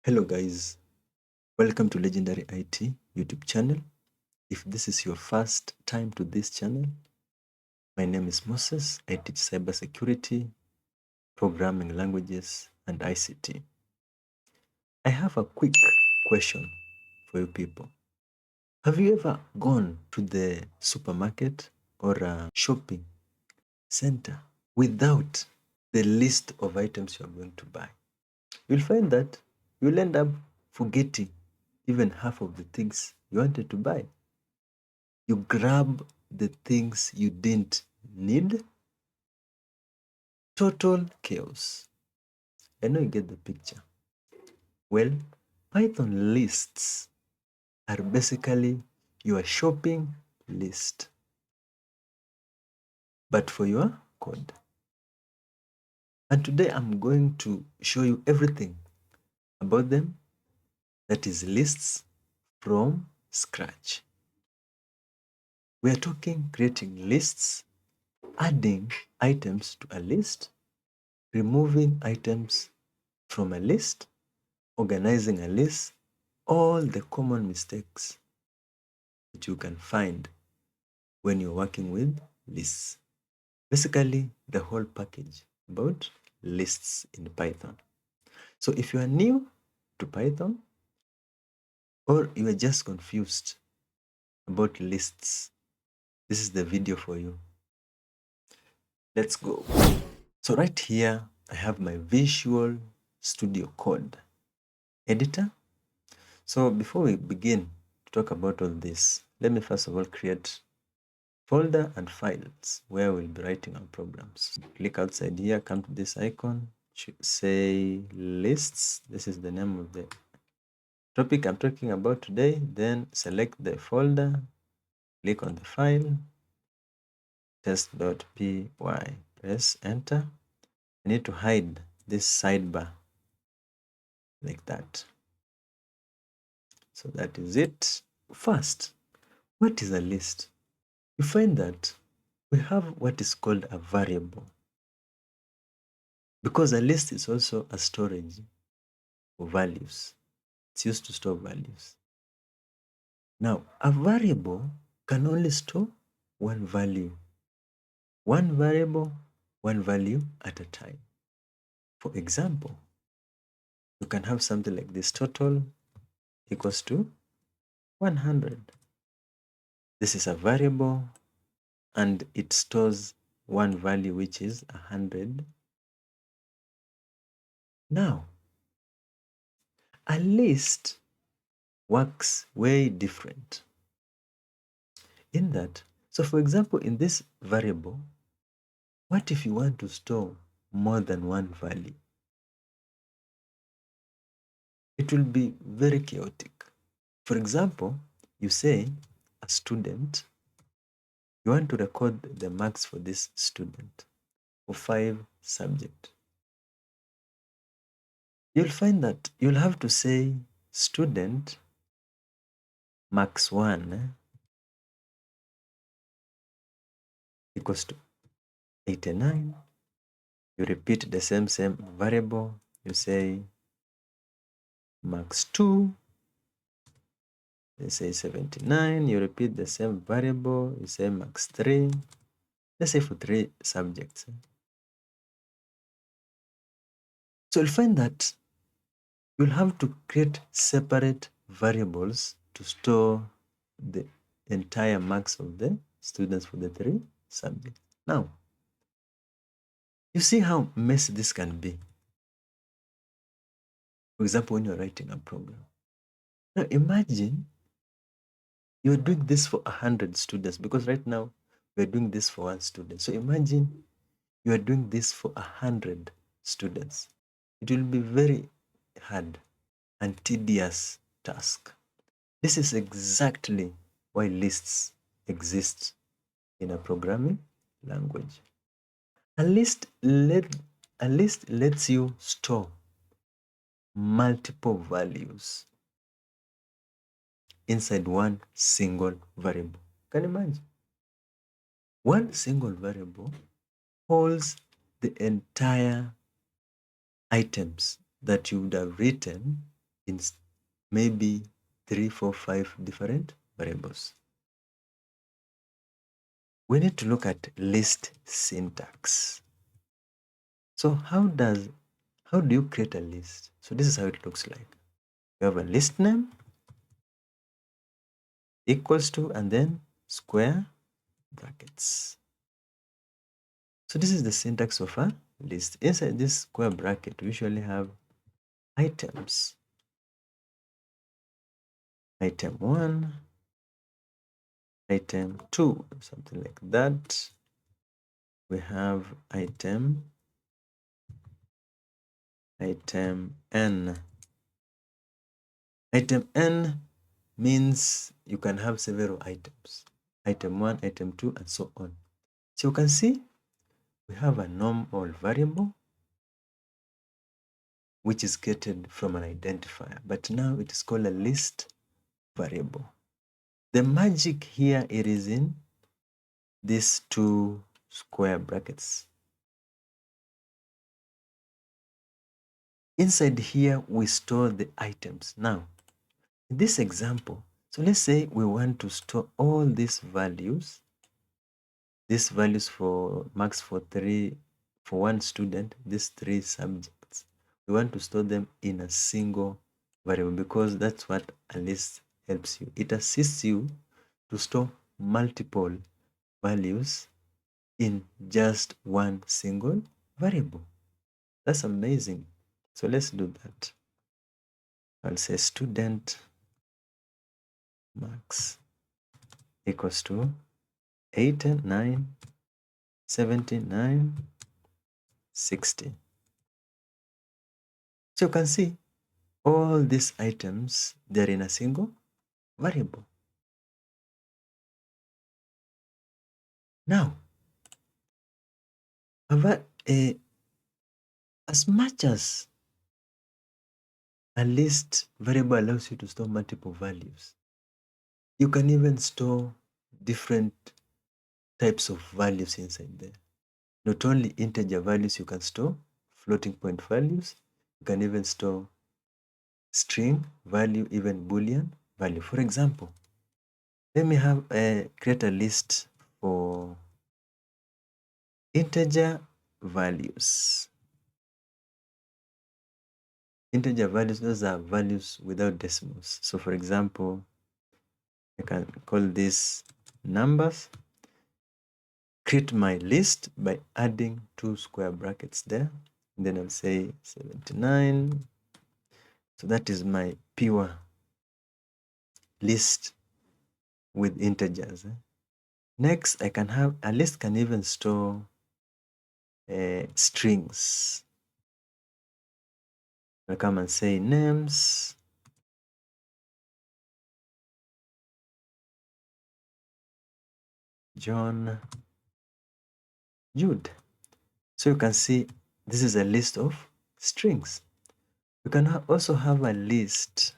Hello guys, welcome to Legendary IT YouTube channel. If this is your first time to this channel, my name is Moses. I teach cybersecurity, programming languages, and ICT. I have a quick question for you people. Have you ever gone to the supermarket or a shopping center without the list of items you are going to buy? You'll find that you'll end up forgetting even half of the things you wanted to buy. You grab the things you didn't need. Total chaos. I know you get the picture. Well, Python lists are basically your shopping list, but for your code. And today I'm going to show you everything about them, that is lists from scratch. We are talking creating lists, adding items to a list, removing items from a list, organizing a list, all the common mistakes that you can find when you're working with lists. Basically, the whole package about lists in Python. So if you are new to Python or you are just confused about lists, this is the video for you. Let's go. So right here, I have my Visual Studio Code editor. So before we begin to talk about all this, let me first of all create folder and files where we'll be writing our programs. Click outside here, come to this icon, say lists. This is the name of the topic I'm talking about today. Then select the folder, click on the file, test.py, press enter. I need to hide this sidebar like that. So that is it. First, what is a list? You find that we have what is called a variable, because a list is also a storage of values. It's used to store values. Now, a variable can only store one value. One variable, one value at a time. For example, you can have something like this: total equals to 100. This is a variable and it stores one value, which is 100. Now, a list works way different in that. So for example, in this variable, what if you want to store more than one value? It will be very chaotic. For example, you say a student, you want to record the marks for this student for 5 subjects. You'll find that you'll have to say student max 1 equals to 89. You repeat the same variable. You say max 2, let's say 79. You repeat the same variable. You say max 3. Let's say for 3 subjects. So you'll find that you'll have to create separate variables to store the entire marks of the students for the 3 subjects. Now, you see how messy this can be. For example, when you're writing a program. Now imagine you're doing this for 100 students, because right now we're doing this for 1 student. So imagine you are doing this for 100 students. It will be very hard and tedious task. This is exactly why lists exist in a programming language. A list lets you store multiple values inside one single variable. Can you imagine? One single variable holds the entire items that you would have written in maybe 3, 4, 5 different variables. We need to look at list syntax. So how do you create a list? So this is how it looks like. You have a list name equals to, and then square brackets. So this is the syntax of a list. Inside this square bracket, we usually have items. Item 1, item 2, something like that. We have item n. Item n means you can have several items. Item 1, item 2, and so on. So you can see we have a normal variable which is created from an identifier, but now it is called a list variable. The magic here, it is in these two square brackets. Inside here, we store the items. Now, in this example, so let's say we want to store all these values for marks for one student, these 3 subjects. We want to store them in a single variable because that's what a list helps you. It assists you to store multiple values in just one single variable. That's amazing. So let's do that. I'll say student marks equals to 89, 79, 60. So you can see all these items, they're in a single variable. Now, as much as a list variable allows you to store multiple values, you can even store different types of values inside there. Not only integer values, you can store floating point values. You can even store string value, even Boolean value. For example, let me create a list for integer values. Integer values, those are values without decimals. So for example, I can call this numbers. Create my list by adding 2 square brackets there. And then I'll say 79. So that is my pure list with integers. Next, I can have a list can even store strings. I'll come and say names. John, Jude. So you can see this is a list of strings. You can also have a list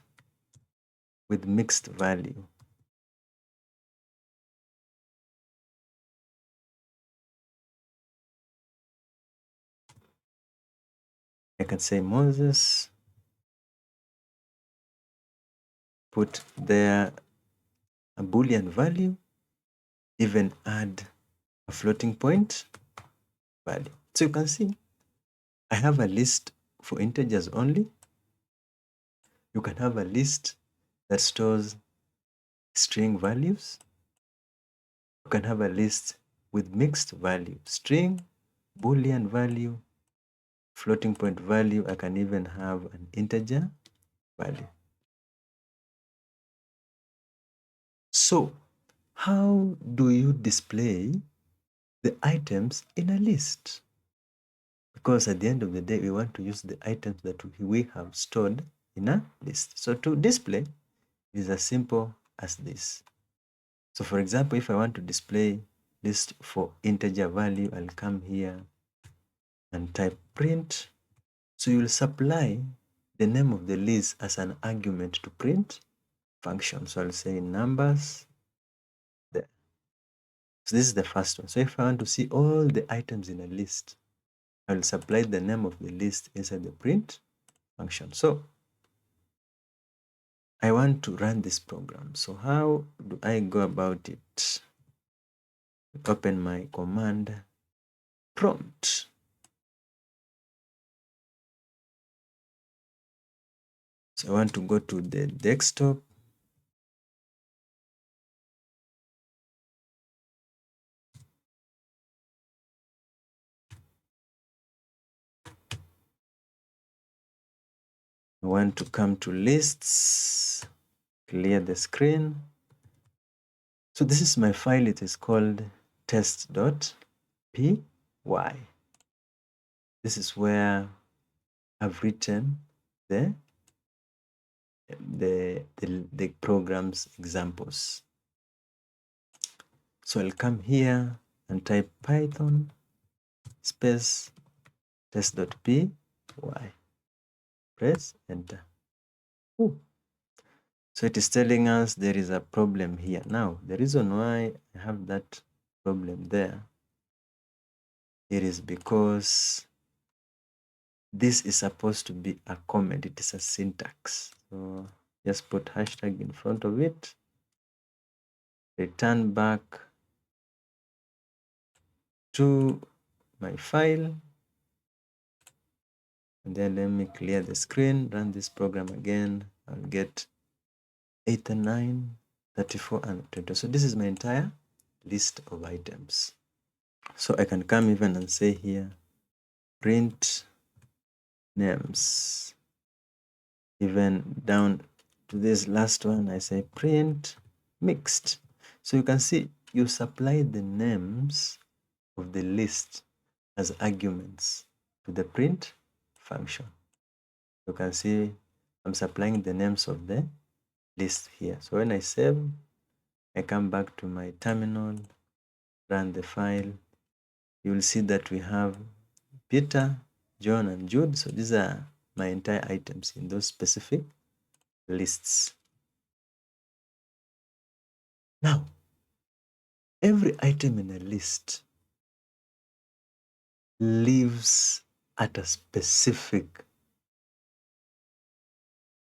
with mixed value. I can say Moses, put there a Boolean value, even add a floating point value. So you can see I have a list for integers only. You can have a list that stores string values. You can have a list with mixed value, string, Boolean value, floating point value. I can even have an integer value. So how do you display the items in a list? Because at the end of the day, we want to use the items that we have stored in a list. So to display is as simple as this. So for example, if I want to display list for integer value, I'll come here and type print. So you'll supply the name of the list as an argument to print function. So I'll say numbers there. So this is the first one. So if I want to see all the items in a list, I will supply the name of the list inside the print function. So I want to run this program. So how do I go about it? Open my command prompt. So I want to go to the desktop. I want to come to lists, clear the screen. So this is my file. It is called test.py. This is where I've written the program's examples. So I'll come here and type Python space test.py. Press enter. Ooh. So it is telling us there is a problem here. Now, the reason why I have that problem there, it is because this is supposed to be a comment. It is a syntax. So just put hashtag in front of it, return back to my file, and then let me clear the screen, run this program again. I'll get 89, 34, and 20. So this is my entire list of items. So I can come even and say here, print names. Even down to this last one, I say print mixed. So you can see you supply the names of the list as arguments to the print function. You can see I'm supplying the names of the list here. So when I save, I come back to my terminal, run the file. You will see that we have Peter, John, and Jude. So these are my entire items in those specific lists. Now, every item in a list lives at a specific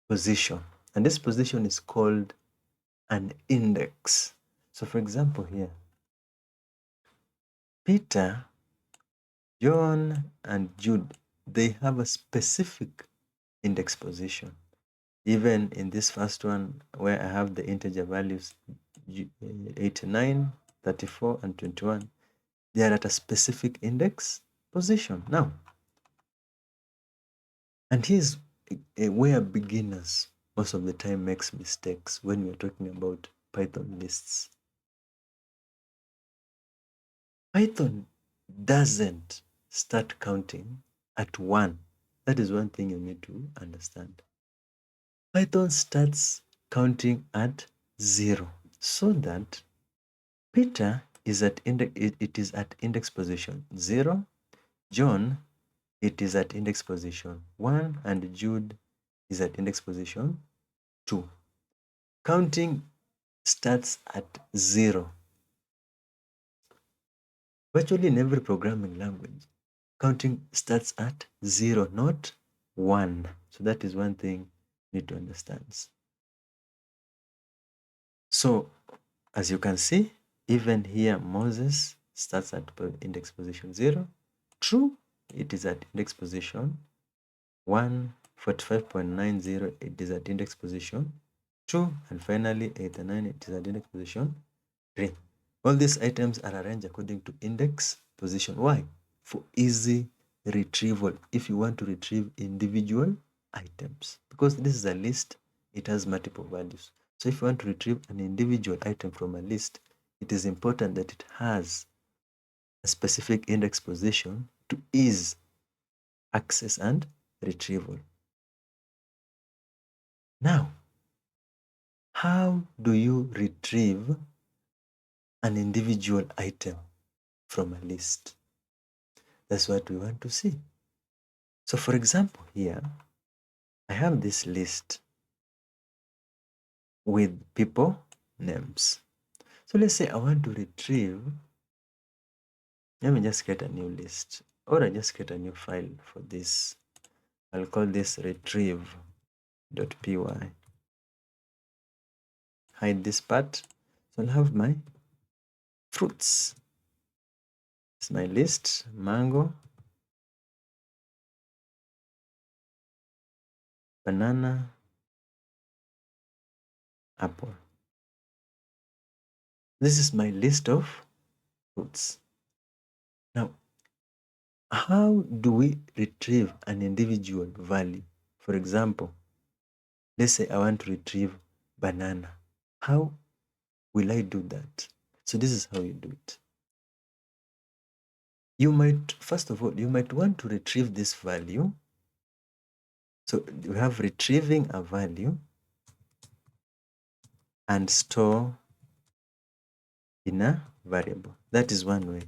position, and this position is called an index. So for example here, Peter, John, and Jude, they have a specific index position. Even in this first one where I have the integer values 89, 34, and 21, they are at a specific index position. Now, and here's where beginners most of the time makes mistakes when we're talking about Python lists. Python doesn't start counting at 1. That is one thing you need to understand. Python starts counting at 0, so that Peter is at it is at index position 0, John it is at index position 1, and Jude is at index position 2. Counting starts at 0. Virtually in every programming language, counting starts at 0, not 1. So that is one thing you need to understand. So as you can see, even here Moses starts at index position 0. True, it is at index position 145.90, it is at index position 2, and finally 89, it is at index position 3. All these items are arranged according to index position. Why? For easy retrieval if you want to retrieve individual items. Because this is a list, it has multiple values. So if you want to retrieve an individual item from a list, it is important that it has a specific index position to ease access and retrieval. Now, how do you retrieve an individual item from a list? That's what we want to see. So for example, here, I have this list with people names. So let's say I want to retrieve, let me just create a new list, or I just create a new file for this. I'll call this retrieve.py. hide this part. So I'll have my fruits. It's my list: mango, banana, apple. This is my list of fruits. Now, how do we retrieve an individual value? For example, let's say I want to retrieve banana. How will I do that? So this is how you do it. You might, first of all, you might want to retrieve this value. So you have retrieving a value and store in a variable. That is one way.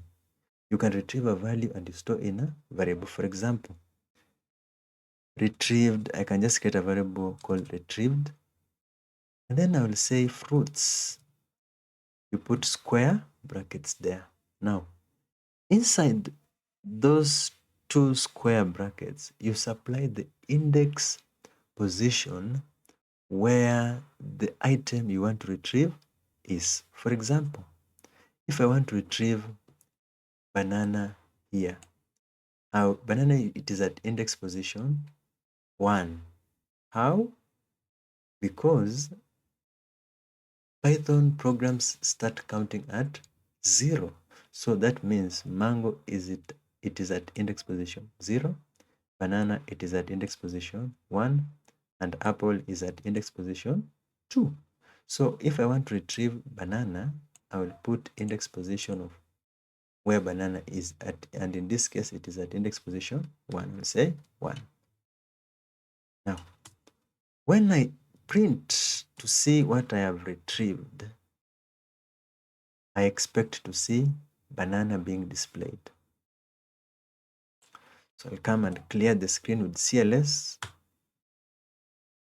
You can retrieve a value and you store in a variable. For example, retrieved, I can just create a variable called retrieved. And then I will say fruits. You put square brackets there. Now, inside those two square brackets, you supply the index position where the item you want to retrieve is. For example, if I want to retrieve banana here, banana, it is at index position 1. How? Because Python programs start counting at 0. So that means mango it is at index position 0, banana it is at index position 1, and apple is at index position 2. So if I want to retrieve banana, I will put index position of where banana is at, and in this case it is at index position 1. We'll say 1. Now, when I print to see what I have retrieved, I expect to see banana being displayed. So I'll come and clear the screen with CLS.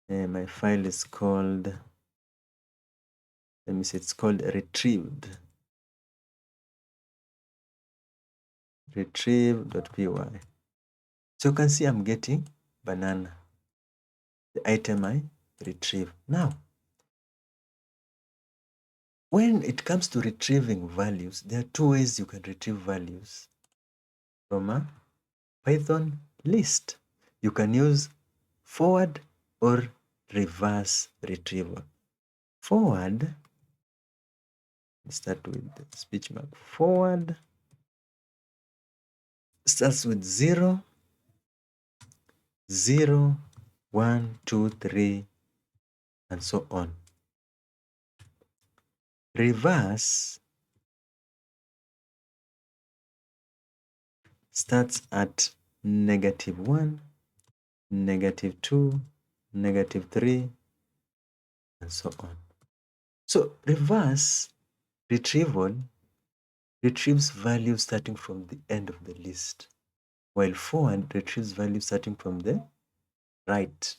My file is called, let me see, it's called retrieved. Retrieve.py. So you can see I'm getting banana, the item I retrieve. Now, when it comes to retrieving values, there are two ways you can retrieve values from a Python list. You can use forward or reverse retrieval. Forward, let's start with the speech mark. Forward starts with 0, 0, 1, 2, 3, and so on. Reverse starts at -1, -2, -3, and so on. So reverse retrieval retrieves values starting from the end of the list, while forward retrieves values starting from the right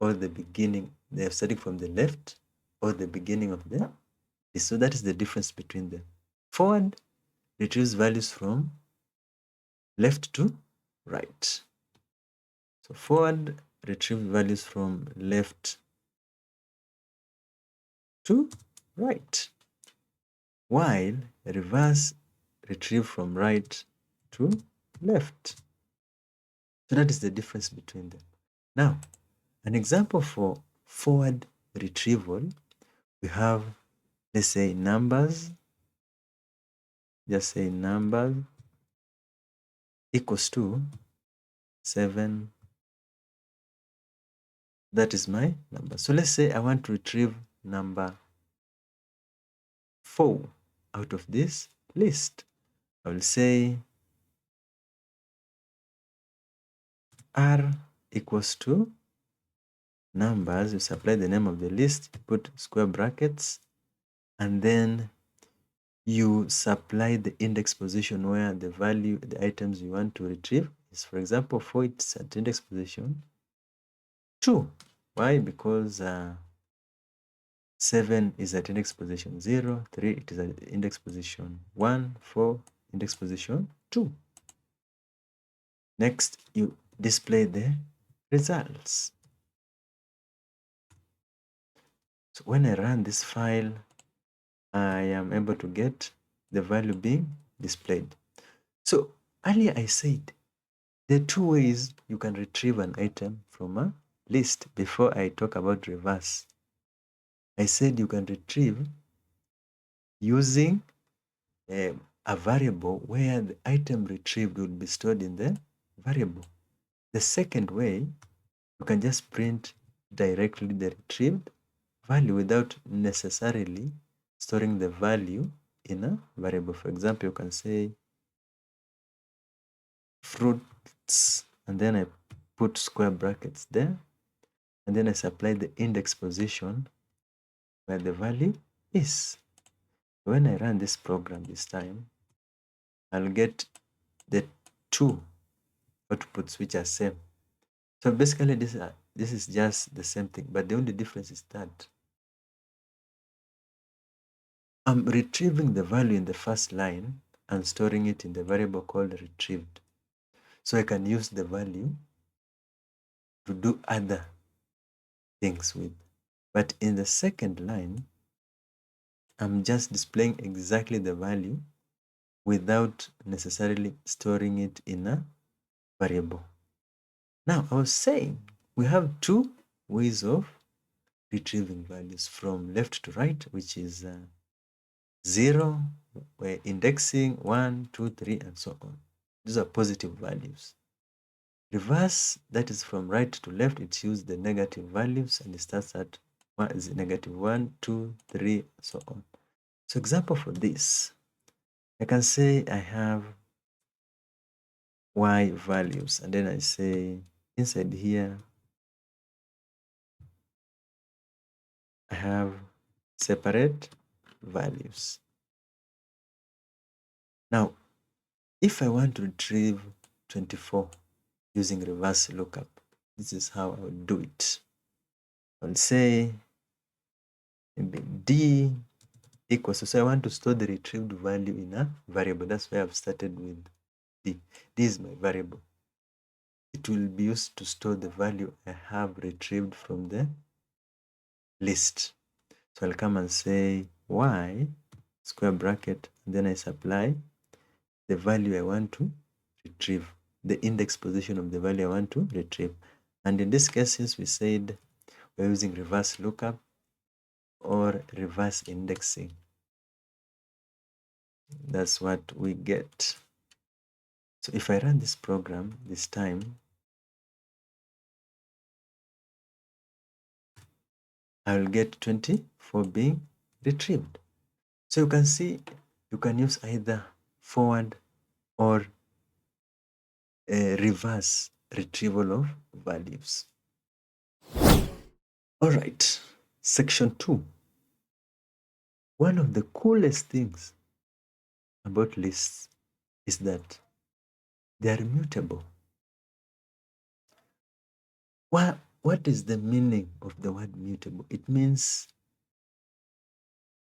or the beginning. They're starting from the left or the beginning of the list. So that is the difference between them. Forward retrieves values from left to right. So forward retrieves values from left to right, while reverse retrieve from right to left. So that is the difference between them. Now, an example for forward retrieval, we have, let's say, numbers. Just say numbers equals to 7. That is my number. So let's say I want to retrieve number 4 out of this list. I will say R equals to numbers. You supply the name of the list, put square brackets, and then you supply the index position where the value, the items you want to retrieve is. For example, 4, it's at index position 2. Why? Because 7 is at index position 0, 3 it is at index position 1, 4 index position 2. Next, you display the results. So when I run this file, I am able to get the value being displayed. So earlier I said there are two ways you can retrieve an item from a list. Before I talk about reverse, I said you can retrieve using a variable where the item retrieved will be stored in the variable. The second way, you can just print directly the retrieved value without necessarily storing the value in a variable. For example, you can say fruits, and then I put square brackets there, and then I supply the index position where the value is. When I run this program this time, I'll get the two outputs which are same. So basically this is just the same thing, but the only difference is that I'm retrieving the value in the first line and storing it in the variable called retrieved. So I can use the value to do other things with. But in the second line, I'm just displaying exactly the value without necessarily storing it in a variable. Now, I was saying we have two ways of retrieving values from left to right, which is 0, we're indexing 1, 2, 3, and so on. These are positive values. Reverse, that is from right to left, it uses the negative values and it starts at negative 1, 2, 3, and so on. So example for this, I can say I have y values, and then I say inside here, I have separate values. Now, if I want to retrieve 24 using reverse lookup, this is how I would do it. I'll say maybe d equals, so I want to store the retrieved value in a variable. That's why I've started with d. D is my variable. It will be used to store the value I have retrieved from the list. So I'll come and say y square bracket, and then I supply the value I want to retrieve, the index position of the value I want to retrieve. And in this case, since we said we're using reverse lookup or reverse indexing, that's what we get. So if I run this program this time, I will get 24 being retrieved. So you can see you can use either forward or reverse retrieval of values. All right, section 2. One of the coolest things about lists is that they are mutable. What is the meaning of the word mutable? It means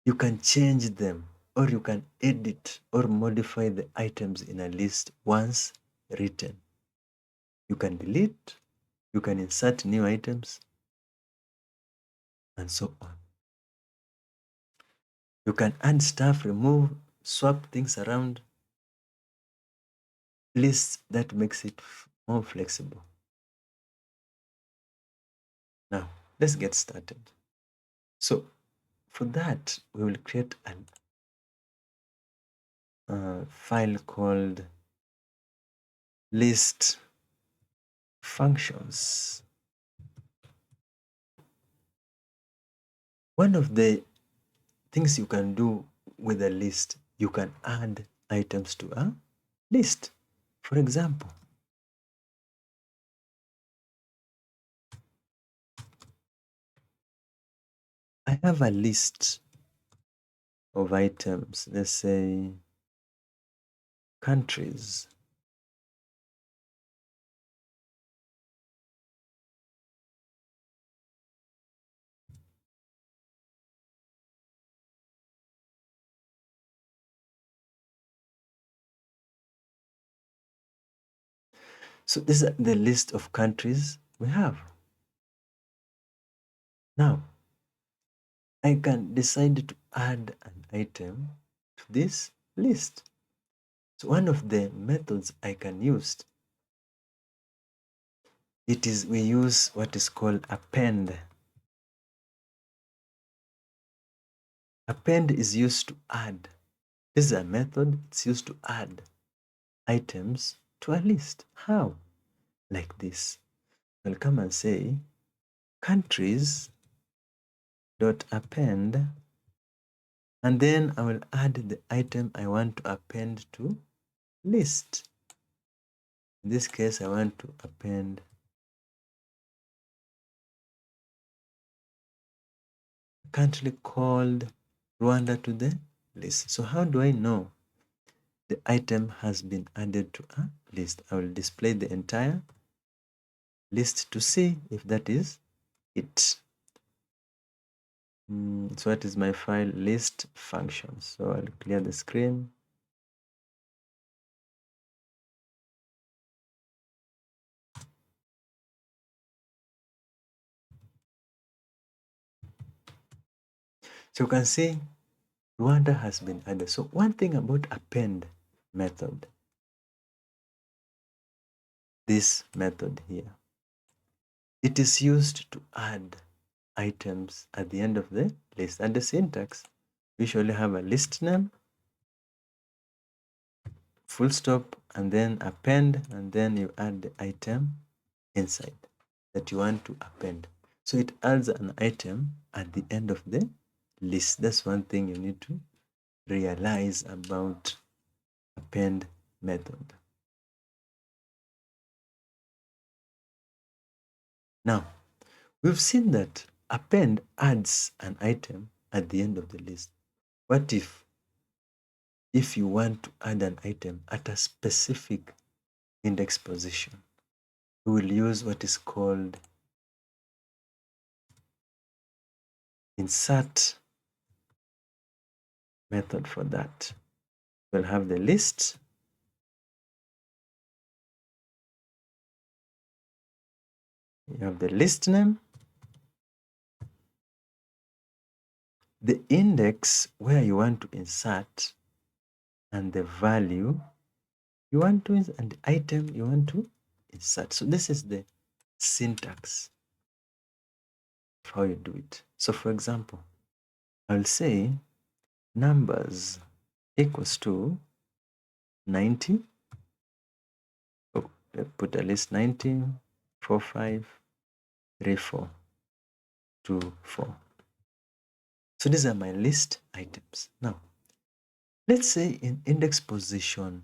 you can change them, or you can edit or modify the items in a list once written. You can delete, you can insert new items, and so on. You can add stuff, remove, swap things around. Lists, that makes it more flexible. Now, let's get started. So, for that, we will create a file called list functions. One of the things you can do with a list, you can add items to a list. For example, I have a list of items, let's say countries. So this is the list of countries we have. Now, I can decide to add an item to this list. So one of the methods I can use, we use what is called append. Append is used to add. This is a method, it's used to add items to a list. How? Like this. I'll come and say countries dot append, and then I will add the item I want to append to list. In this case, I want to append a country called Rwanda to the list. So how do I know the item has been added to a list? I will display the entire list to see if that is it. So what is my file? List functions. So I'll clear the screen. So you can see Rwanda has been added. So one thing about append method, this method here, it is used to add items at the end of the list. And the syntax, we usually have a list name, full stop, and then append, and then you add the item inside that you want to append. So it adds an item at the end of the list. That's one thing you need to realize about append method. Now, we've seen that append adds an item at the end of the list. What if you want to add an item at a specific index position? We will use what is called insert method for that. We'll have the list. You have the list name, the index where you want to insert, and the value you want to insert, and the item you want to insert. So this is the syntax of how you do it. So for example, I'll say numbers equals to 90. Oh, let's put a list 90, 4, 5, 3, 4, 2, 4. So these are my list items. Now, let's say in index position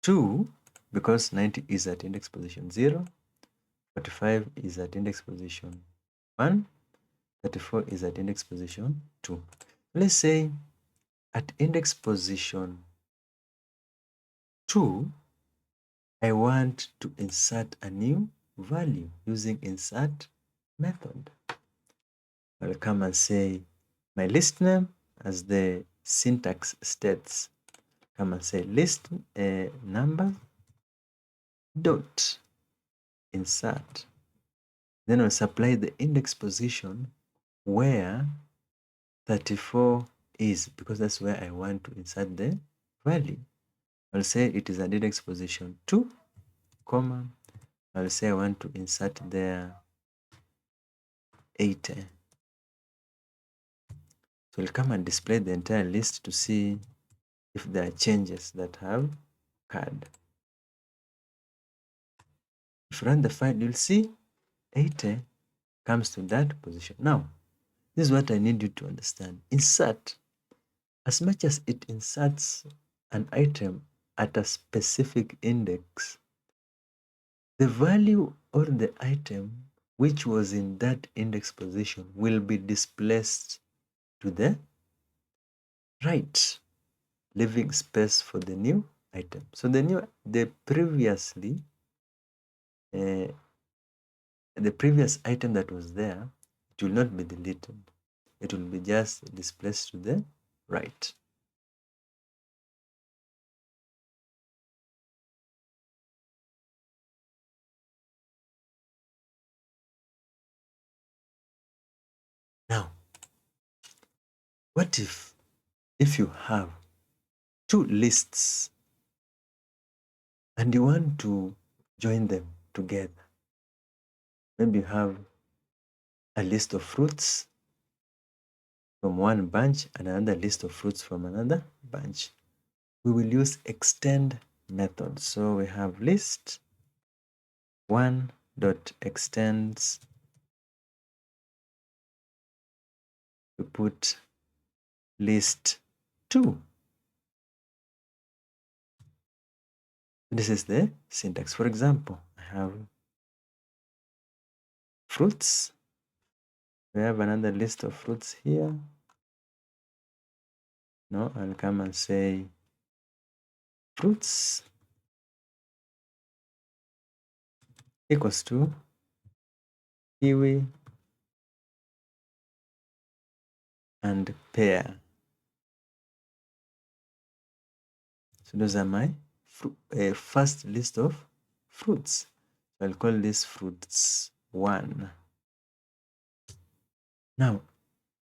2, because 90 is at index position 0, 45 is at index position 1, 34 is at index position 2. Let's say at index position 2, I want to insert a new value using insert method. I'll come and say my list name, as the syntax states. Come and say list number dot insert. Then I'll supply the index position where 34 is, because that's where I want to insert the value. I'll say it is at index position 2, comma. I'll say I want to insert there 80. So we'll come and display the entire list to see if there are changes that have occurred. If you run the file, you'll see 80 comes to that position. Now, this is what I need you to understand. Insert, as much as it inserts an item at a specific index, the value or the item which was in that index position will be displaced to the right, leaving space for the new item. So the previous item that was there, it will not be deleted. It will be just displaced to the right. What if you have two lists and you want to join them together? Maybe you have a list of fruits from one bunch and another list of fruits from another bunch. We will use extend method. So we have list one dot extends to put list 2. This is the syntax. For example, I have fruits. We have another list of fruits here. No, I'll come and say fruits equals to kiwi and pear. So those are my first list of fruits. I'll call this fruits 1. Now,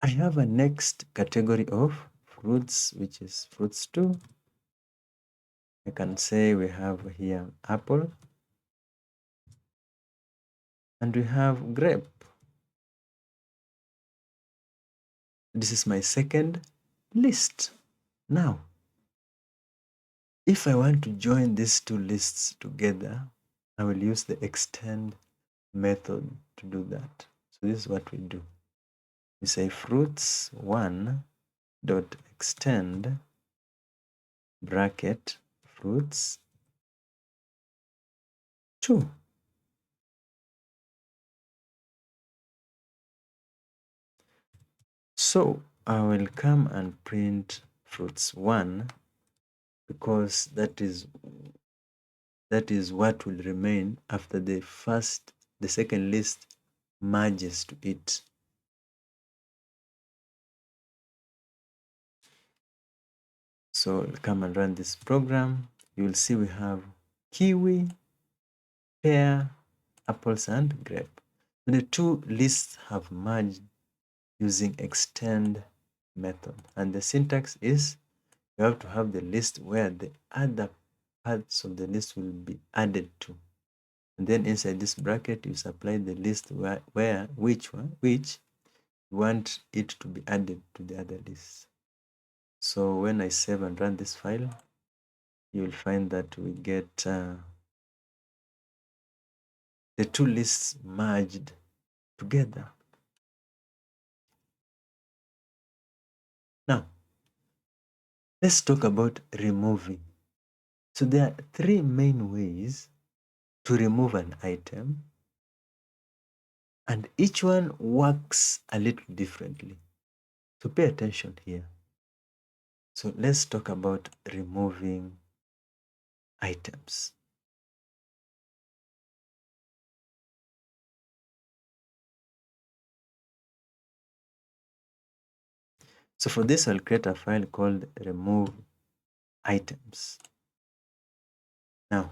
I have a next category of fruits, which is fruits 2. I can say we have here apple and we have grape. This is my second list. Now, if I want to join these two lists together, I will use the extend method to do that. So this is what we do. We say fruits 1 dot extend bracket fruits 2. So I will come and print fruits 1 because that is what will remain after the second list merges to it. So I'll come and run this program. You will see we have kiwi, pear, apples, and grape. The two lists have merged using extend method. And the syntax is you have to have the list where the other parts of the list will be added to. And then inside this bracket, you supply the list which you want it to be added to the other list. So when I save and run this file, you will find that we get the two lists merged together. Now, let's talk about removing. So there are 3 main ways to remove an item, and each one works a little differently. So pay attention here. So let's talk about removing items. So for this, I'll create a file called remove items. Now,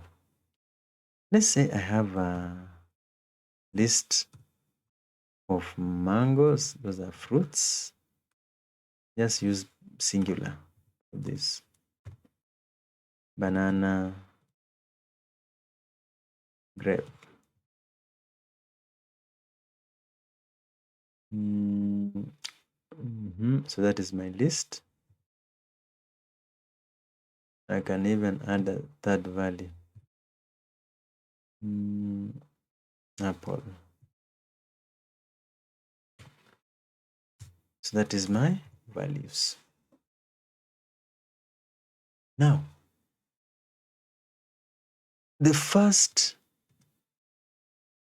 let's say I have a list of mangoes. Those are fruits. Just use singular for this. Banana, grape. So that is my list. I can even add a third value. Apple. So that is my values. Now, the first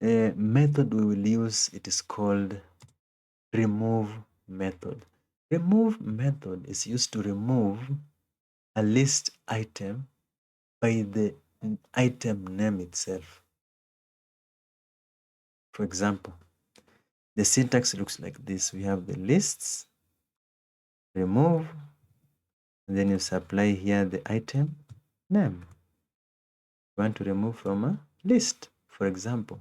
method we will use, it is called remove method. Remove method is used to remove a list item by the item name itself. For example, the syntax looks like this. We have the lists, remove, and then you supply here the item name. You want to remove from a list. For example,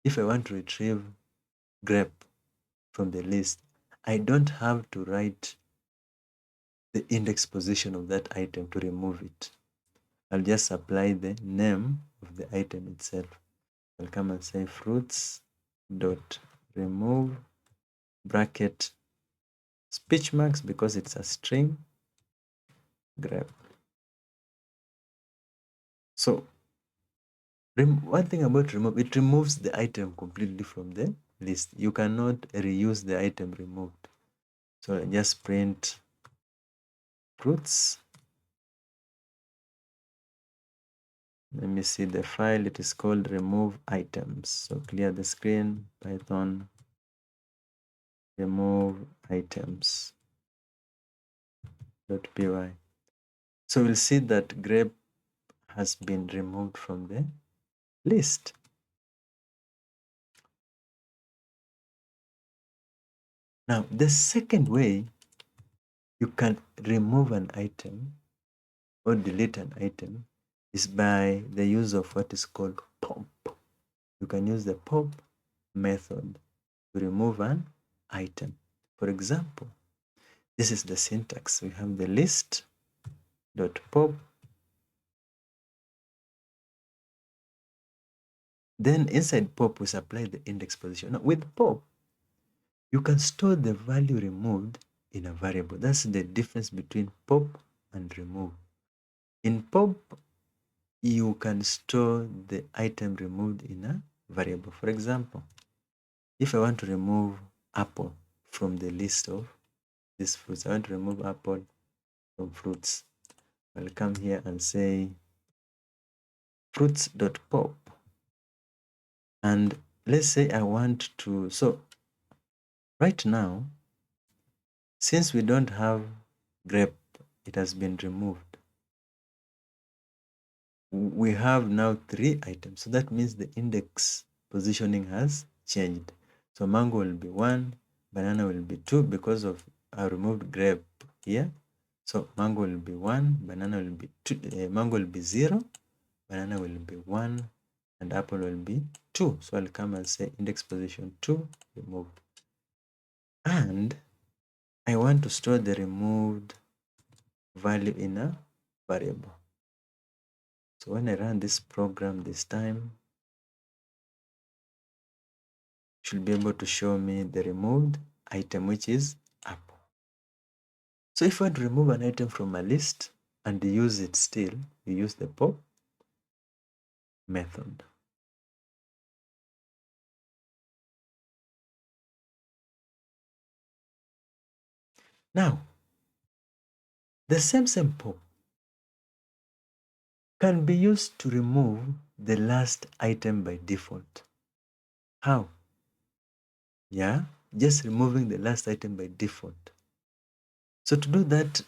if I want to retrieve grape from the list, I don't have to write the index position of that item to remove it. I'll just apply the name of the item itself. I'll come and say fruits dot remove bracket speech marks because it's a string grep. So one thing about remove, it removes the item completely from the list. You cannot reuse the item removed. So I just print fruits. Let me see the file. It is called remove items. So clear the screen, Python remove items .py. So we'll see that grape has been removed from the list. Now, the second way you can remove an item or delete an item is by the use of what is called pop. You can use the pop method to remove an item. For example, this is the syntax. We have the list dot pop. Then inside pop, we supply the index position. Now, with pop, you can store the value removed in a variable. That's the difference between pop and remove. In pop, you can store the item removed in a variable. For example, if I want to remove apple from the list of these fruits, I want to remove apple from fruits. I'll come here and say fruits.pop. And let's say I want to, so right now, since we don't have grape, it has been removed. We have now 3 items. So that means the index positioning has changed. So mango will be 1, banana will be 2 because of I removed grape here. So mango will be 1, banana will be 2, mango will be 0, banana will be 1, and apple will be 2. So I'll come and say index position 2 removed. And I want to store the removed value in a variable. So when I run this program this time, it should be able to show me the removed item, which is apple. So if I want to remove an item from a list and use it still, we use the pop method. Now, the same pop can be used to remove the last item by default. How? Yeah, just removing the last item by default. So to do that,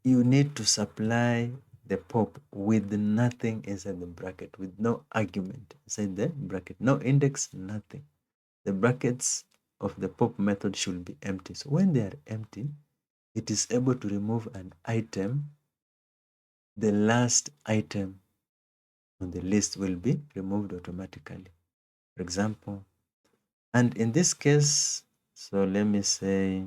you need to supply the pop with nothing inside the bracket, with no argument inside the bracket, no index, nothing. The brackets of the pop method should be empty. So when they are empty, it is able to remove an item. The last item on the list will be removed automatically. For example, and in this case, so let me say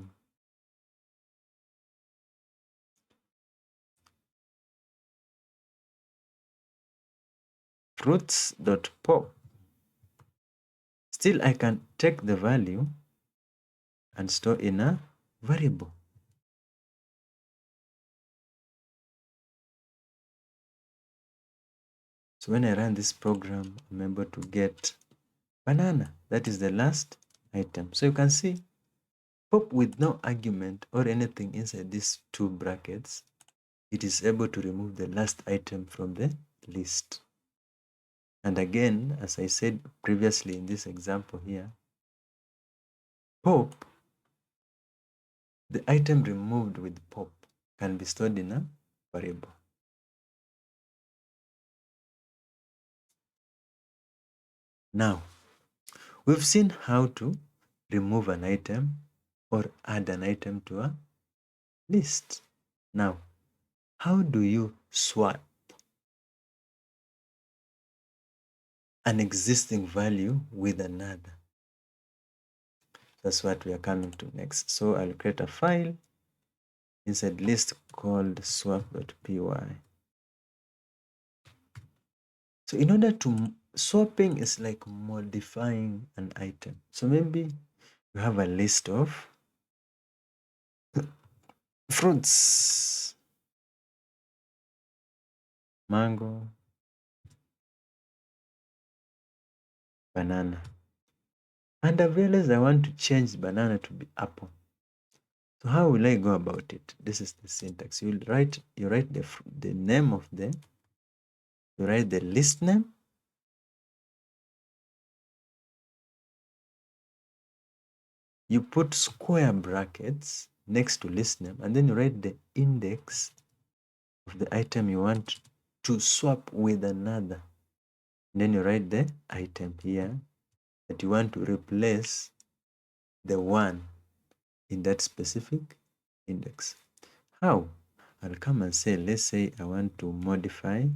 fruits.pop. Still, I can take the value and store in a variable. So when I run this program, I'm able to get banana. That is the last item. So you can see pop with no argument or anything inside these 2 brackets. It is able to remove the last item from the list. And again, as I said previously in this example here, pop, the item removed with pop can be stored in a variable. Now, we've seen how to remove an item or add an item to a list. Now, how do you swap an existing value with another? That's what we are coming to next. So I'll create a file inside list called swap.py. So in order to swapping is like modifying an item. So maybe you have a list of fruits, mango, banana, and I realized I want to change banana to be apple. So how will I go about it? This is the syntax. You write the name of you write the list name. You put square brackets next to list name, and then you write the index of the item you want to swap with another. And then you write the item here that you want to replace the one in that specific index. How? I'll come and say, let's say I want to modify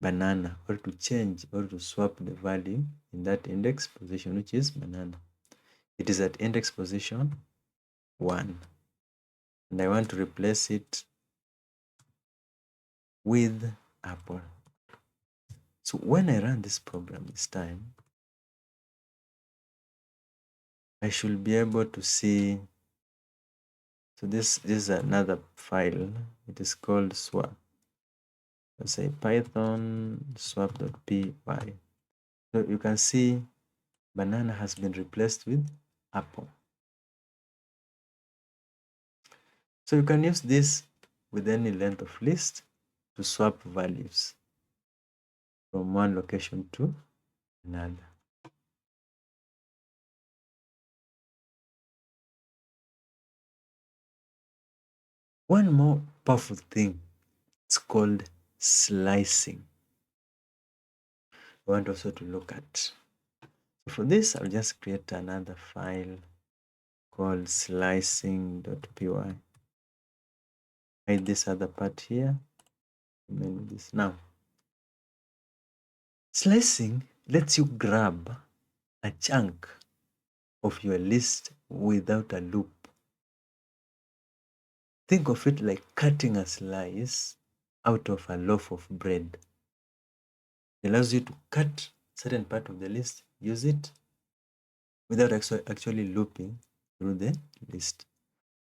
banana, or to change or to swap the value in that index position, which is banana. It is at index position 1, and I want to replace it with apple. So when I run this program this time, I should be able to see. So this is another file. It is called swap. Let's say python swap.py. So you can see banana has been replaced with apple. So you can use this with any length of list to swap values from one location to another. One more powerful thing, it's called slicing. I want also to look at. So for this, I'll just create another file called slicing.py. Hide this other part here. Remain this. Now, slicing lets you grab a chunk of your list without a loop. Think of it like cutting a slice out of a loaf of bread. It allows you to cut certain part of the list, use it without actually looping through the list.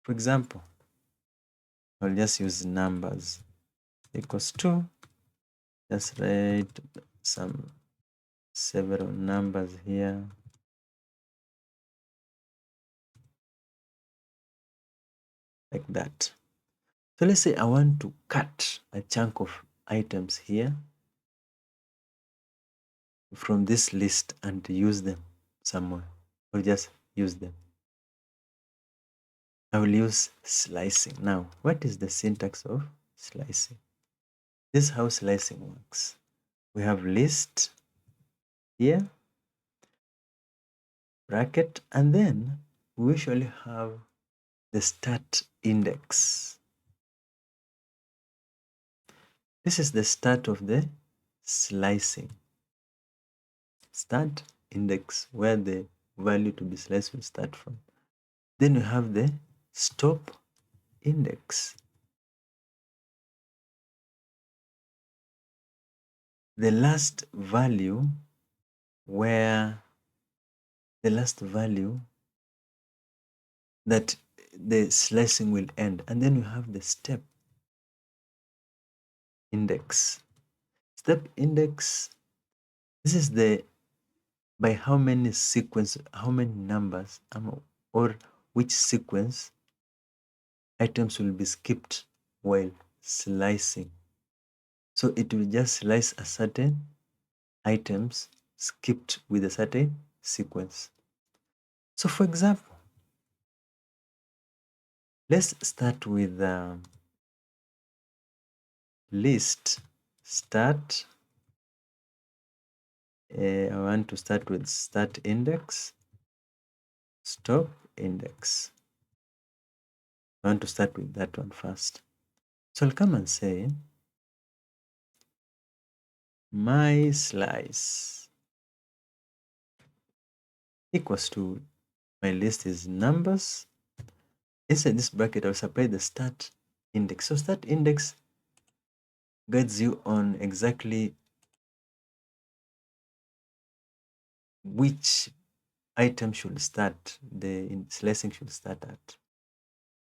For example, I'll just use numbers equals 2. Just write several numbers here. Like that. So let's say I want to cut a chunk of items here from this list and use them somewhere, or just use them. I will use slicing. Now, what is the syntax of slicing? This is how slicing works. We have list here, bracket, and then we usually have the start index. This is the start of the slicing. Start index, where the value to be sliced will start from. Then we have the stop index. The last value that the slicing will end. And then we have the step index. Step index, this is the by how many numbers or which sequence items will be skipped while slicing. So it will just slice a certain items skipped with a certain sequence. So for example, let's start with list start. I want to start with start index, stop index. I want to start with that one first. So I'll come and say my slice equals to, my list is numbers inside this bracket, I'll supply the start index. So start index guides you on exactly which item should start, the slicing should start at.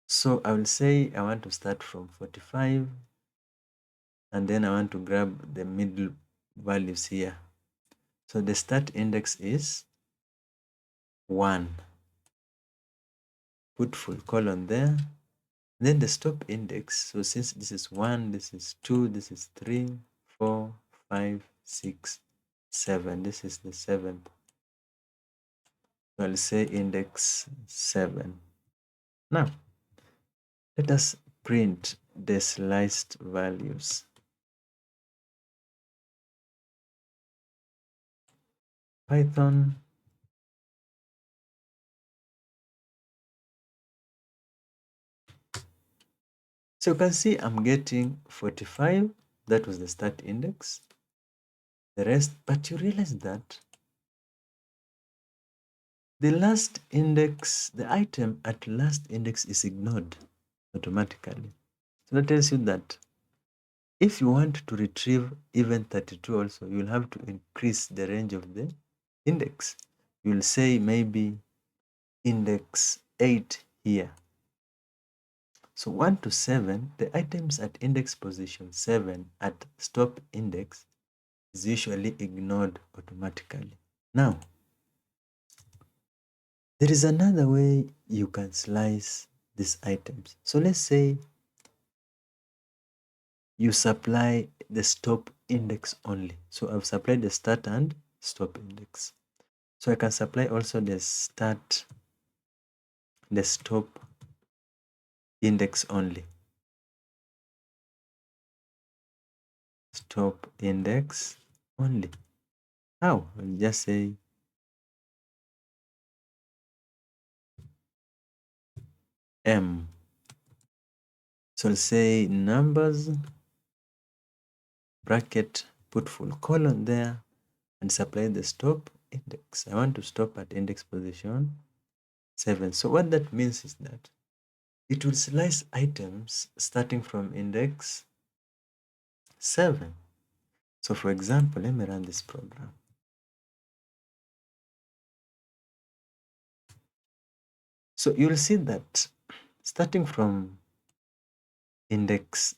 So I will say I want to start from 45, and then I want to grab the middle values here. So the start index is 1. Put full colon there. Then the stop index. So since this is 1, this is 2, this is 3, 4, 5, 6, 7. This is the 7th. So I'll say index 7. Now, let us print the sliced values. Python so you can see I'm getting 45. That was the start index. The rest, but you realize that the last index, the item at last index is ignored automatically. So that tells you that if you want to retrieve even 32 also, you'll have to increase the range of the index. You'll say maybe index 8 here. So 1 to 7, the items at index position 7 at stop index is usually ignored automatically. Now, there is another way you can slice these items. So let's say you supply the stop index only. So I've supplied the start and stop index. So I can supply also the start, the stop index only. Stop index only. How? I'll just say M. So I'll say numbers, bracket, put full colon there, and supply the stop index. I want to stop at index position 7. So what that means is that it will slice items starting from index 7. So for example, let me run this program. So you'll see that starting from index,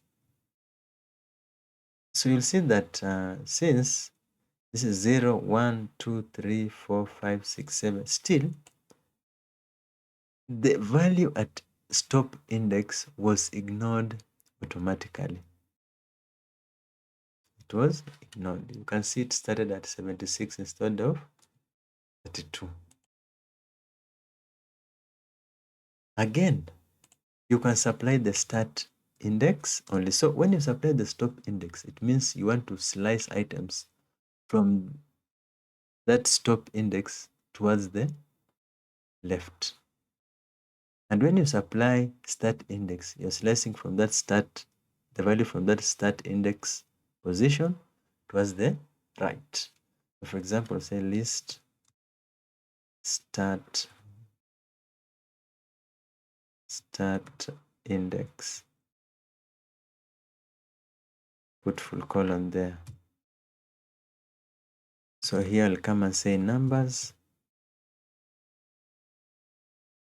so you'll see that since this is 0, 1, 2, 3, 4, 5, 6, 7, still the value at stop index was ignored automatically. It was ignored. You can see it started at 76 instead of 32. Again, you can supply the start index only. So when you supply the stop index, it means you want to slice items from that stop index towards the left. And when you supply start index, you're slicing from that start, the value from that start index position towards the right. So for example, say list start index. Put full colon there. So here I'll come and say numbers.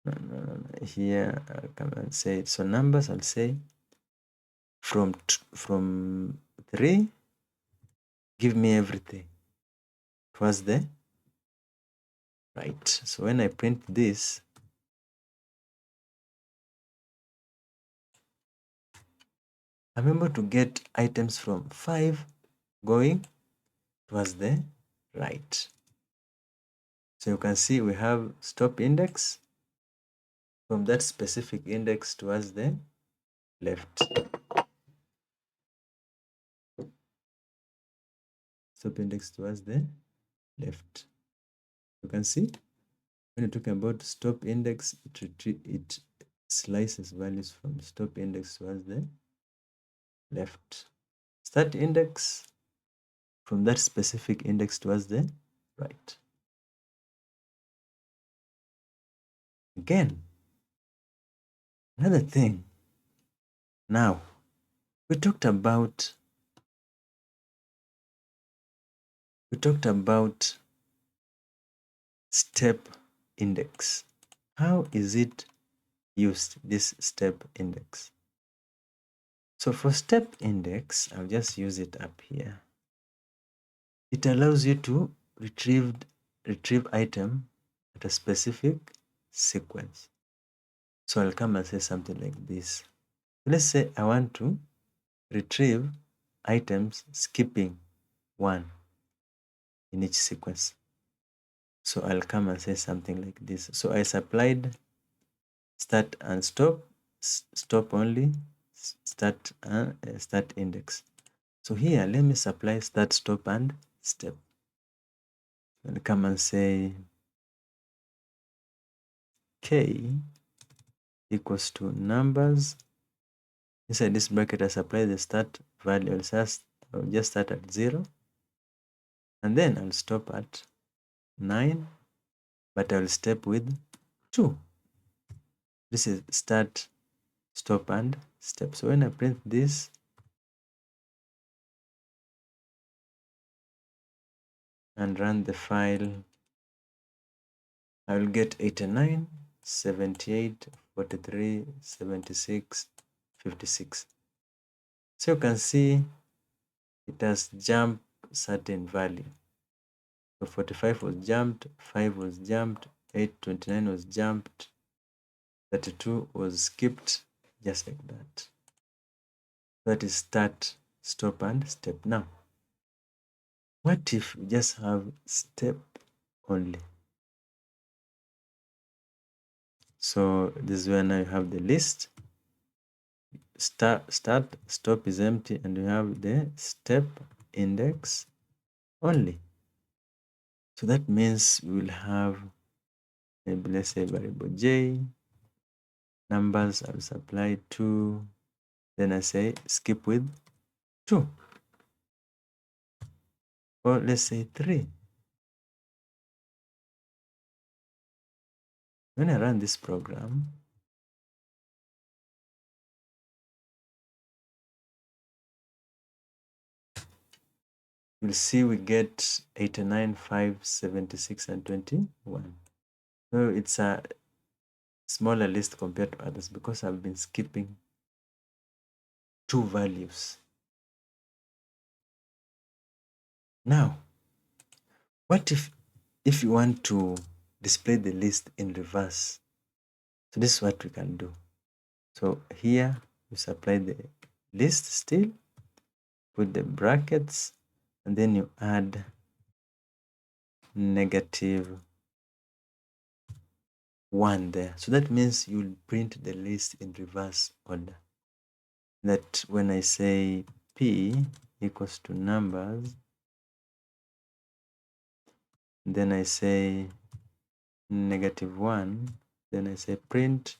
No. Here I'll come and say, so numbers, I'll say from 3, give me everything towards the right. So when I print this, I'm able to get items from 5 going towards the right. So you can see we have stop index from that specific index towards the left. Stop index towards the left. You can see when you're talking about stop index, it slices values from stop index towards the left. Start index from that specific index towards the right. Again, Another thing, now we talked about step index. How is it used, this step index? So for step index, I'll just use it up here. It allows you to retrieve item at a specific sequence. So I'll come and say something like this. Let's say I want to retrieve items skipping 1 in each sequence. So I'll come and say something like this. So I supplied start and stop only, start and start index. So here, let me supply start, stop, and step. I'll come and say k equals to numbers. Inside this bracket, I supply the start value. I'll just start at 0. And then I'll stop at 9, but I'll step with 2. This is start, stop, and step. So when I print this, and run the file, I will get 89, 78, 43, 76, 56. So you can see it has jumped certain value. So 45 was jumped, 5 was jumped, 829 was jumped, 32 was skipped, just like that. That is start, stop, and step. Now, what if we just have step only? So this is where now you have the list. Start, stop is empty, and we have the step index only. So that means we will have, maybe let's say variable j, numbers I'll supply 2, then I say skip with 2, or let's say 3. When I run this program, you'll see we get 89, 5, 76, and 21. So it's a smaller list compared to others because I've been skipping 2 values. Now, what if you want to display the list in reverse? So this is what we can do. So here you supply the list still, put the brackets, and then you add -1 there. So that means you'll print the list in reverse order. That when I say p equals to numbers, then I say -1, then I say print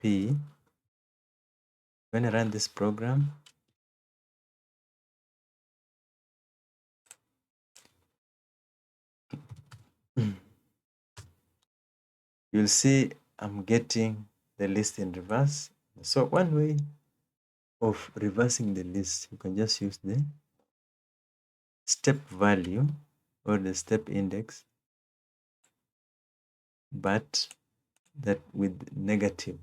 p. When I run this program, you'll see I'm getting the list in reverse. So one way of reversing the list, you can just use the step value or the step index, but that with negative.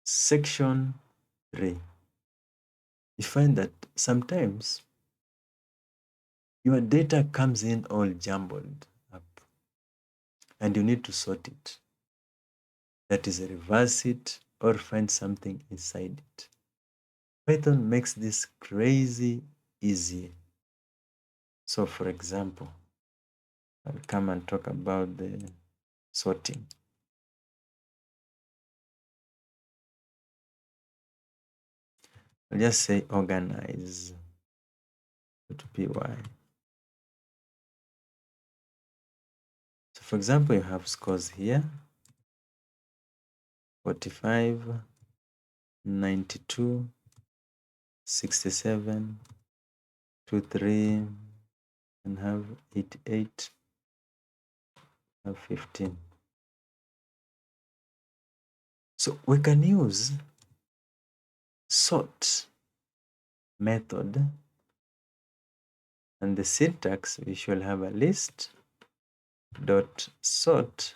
Section 3. You find that sometimes your data comes in all jumbled up and you need to sort it. That is, reverse it or find something inside it. Python makes this crazy easy. So for example, I'll come and talk about the sorting. I'll just say organize to py. So for example, you have scores here, 45, 92, 67, 23, and have 88. have 15. So we can use sort method, and the syntax, we shall have a list dot sort,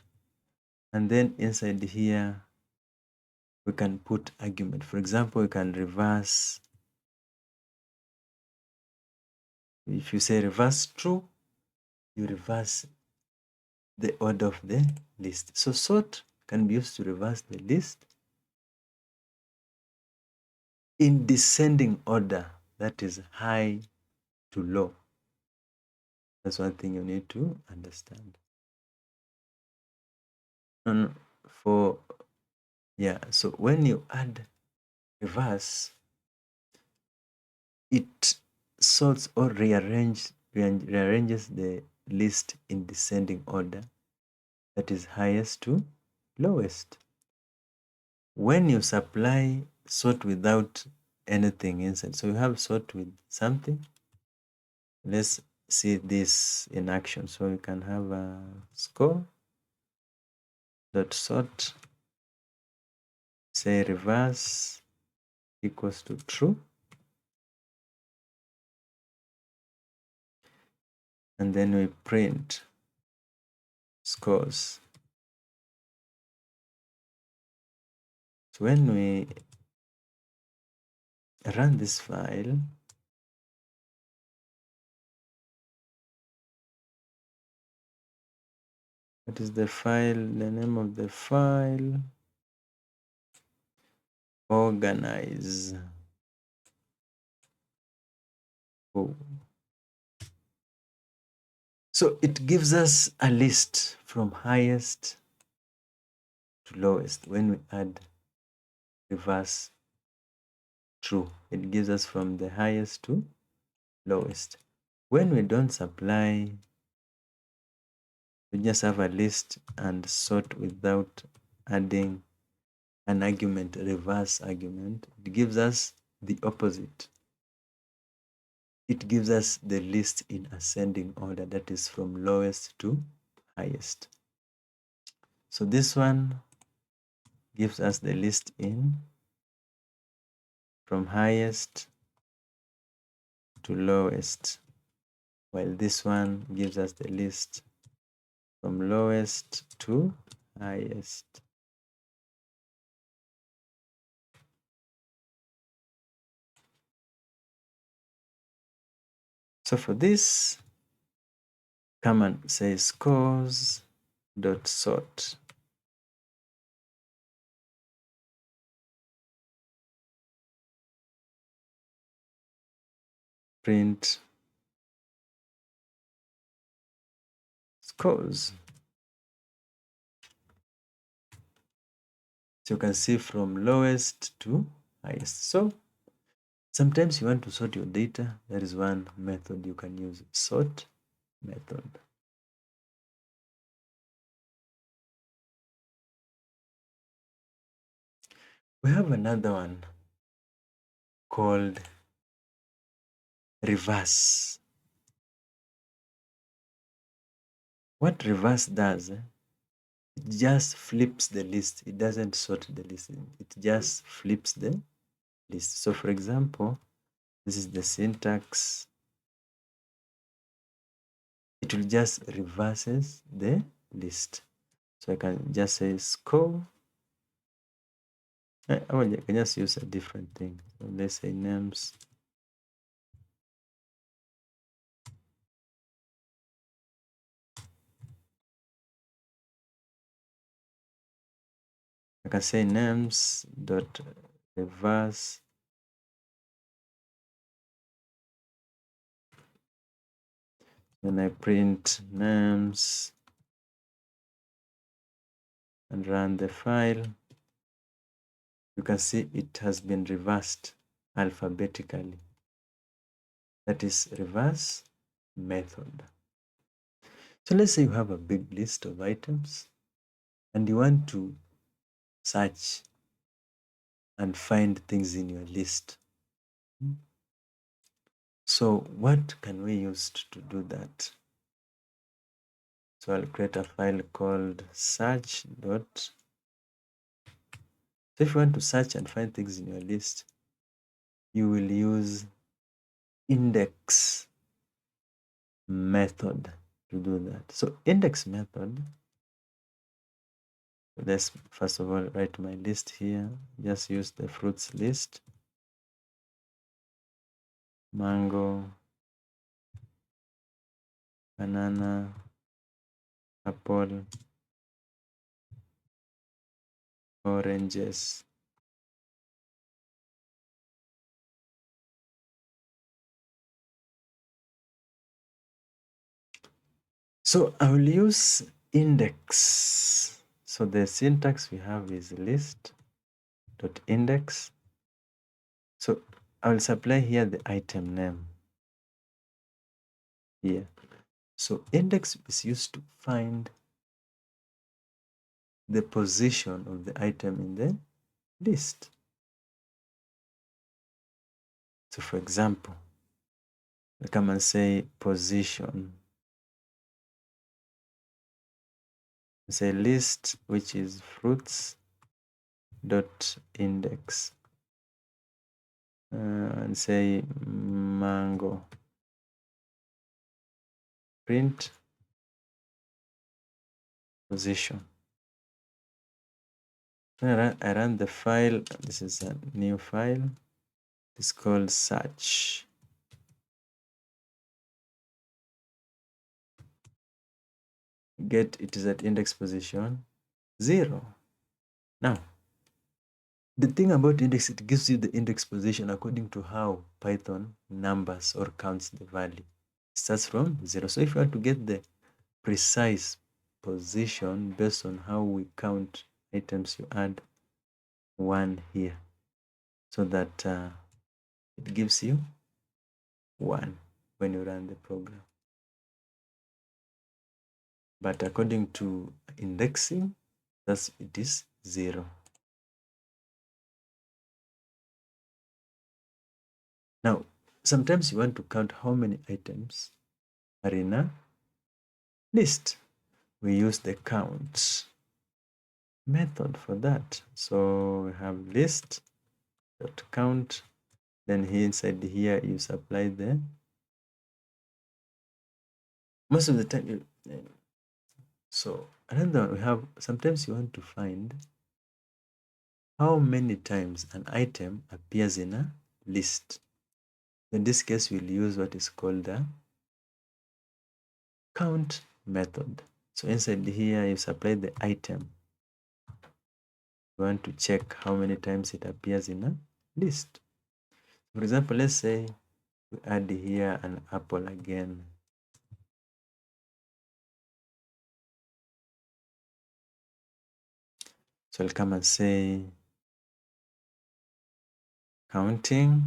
and then inside here we can put argument. For example, we can reverse. If you say reverse true, you reverse the order of the list. So sort can be used to reverse the list in descending order, that is high to low. That's one thing you need to understand. And so when you add reverse, it sorts or rearranges the list in descending order, that is highest to lowest. When you supply sort without anything inside, so you have sort with something, let's see this in action. So you can have a score dot sort, say reverse equals to true, and then we print scores. So when we run this file, what is the file? The name of the file, organize. Oh. So it gives us a list from highest to lowest. When we add reverse true, it gives us from the highest to lowest. When we don't supply, we just have a list and sort without adding an argument, reverse argument. It gives us the opposite. It gives us the list in ascending order, that is from lowest to highest. So this one gives us the list in from highest to lowest, while this one gives us the list from lowest to highest. So for this, command says scores dot sort. Print scores. So you can see from lowest to highest. So sometimes you want to sort your data. There is one method you can use, sort method. We have another one called reverse. What reverse does, it just flips the list. It doesn't sort the list. It just flips the list. So for example, this is the syntax. It will just reverses the list. So I can just say score. I can just use a different thing. So let's say names. I can say names dot reverse then I print names and run the file. You can see it has been reversed alphabetically. That is reverse method. So let's say you have a big list of items and you want to search and find things in your list. So what can we use to do that? So I'll create a file called search dot. So if you want to search and find things in your list, you will use index method to do that. So index method, let's first of all write my list here. Just use the fruits list, mango, banana, apple, oranges. So I will use index. So the syntax we have is list dot index. So I will supply here the item name here. So index is used to find the position of the item in the list. So for example, I come and say position. Say list, which is fruits dot index, and say mango. Print position. When I run the file, this is a new file. It's called search. Get it is at index position 0. Now, the thing about index, it gives you the index position according to how Python numbers or counts the value. It starts from 0. So if you want to get the precise position based on how we count items, you add 1 here, so that it gives you 1 when you run the program. But according to indexing, thus it is 0. Now, sometimes you want to count how many items are in a list. We use the count method for that. So we have list dot count. Then here inside here you supply the, most of the time so another we have, sometimes you want to find how many times an item appears in a list. In this case, we'll use what is called the count method. So inside here, you supply the item. You want to check how many times it appears in a list. For example, let's say we add here an apple again. So I'll come and say counting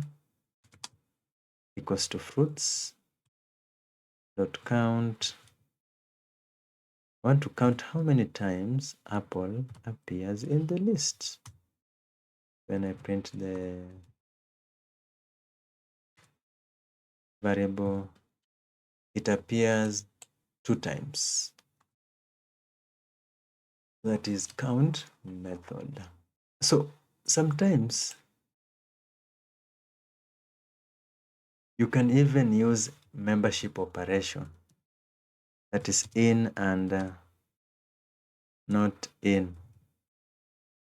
equals to fruits dot count. I want to count how many times apple appears in the list. When I print the variable, it appears 2 times. That is count method. So sometimes you can even use membership operation, that is in and not in.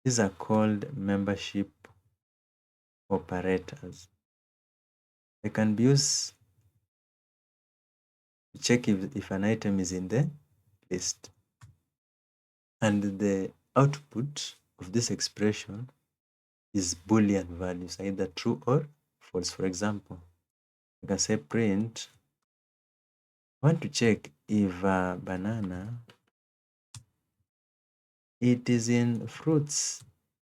These are called membership operators. They can be used to check if an item is in the list. And the output of this expression is Boolean values, either true or false. For example, you can say print, I want to check if banana, it is in fruits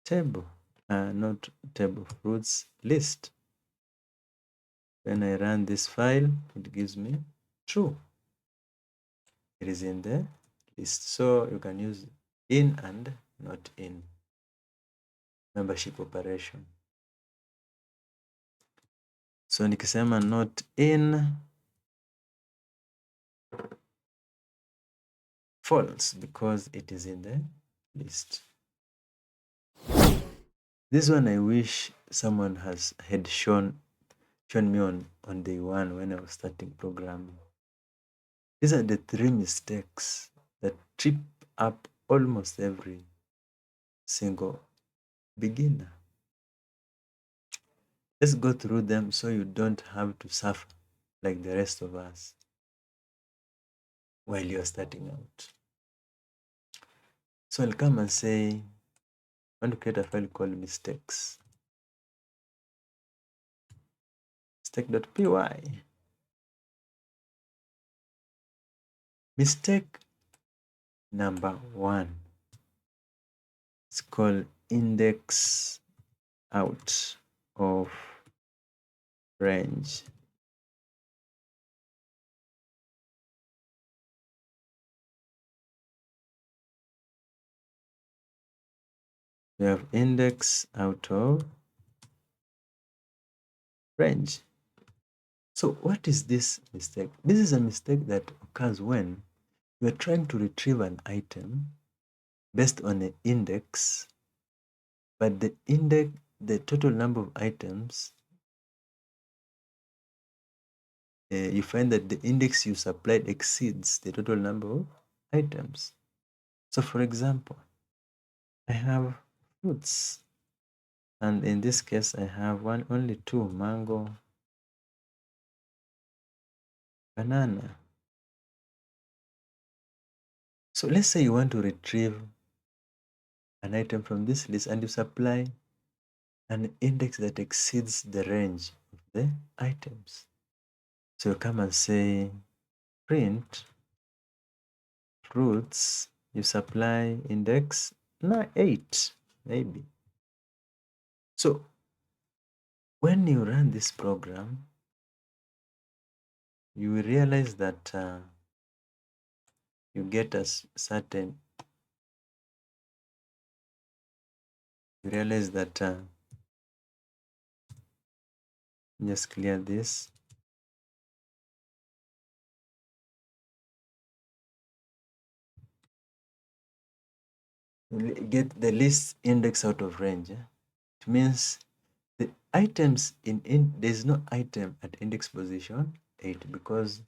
table, not table, fruits list. When I run this file, it gives me true. It is in the list. So you can use in and not in membership operation. So nikisema not in, false because it is in the list. This one I wish someone had shown me on day one when I was starting programming. These are the 3 mistakes that trip up almost every single beginner. Let's go through them so you don't have to suffer like the rest of us while you're starting out. So I'll come and say, I want to create a file called mistakes. Mistake.py. Mistake number 1. It's called index out of range. We have index out of range. So what is this mistake? This is a mistake that occurs when you are trying to retrieve an item based on an index, but the total number of items, you find that the index you supplied exceeds the total number of items. So for example, I have fruits, and in this case I have only 2: mango, banana. So let's say you want to retrieve an item from this list and you supply an index that exceeds the range of the items. So you come and say print fruits, you supply index 8 maybe. So when you run this program, you will realize that you get a certain, you realize that just clear this. You get the list index out of range. It means the items there's no item at index position 8 because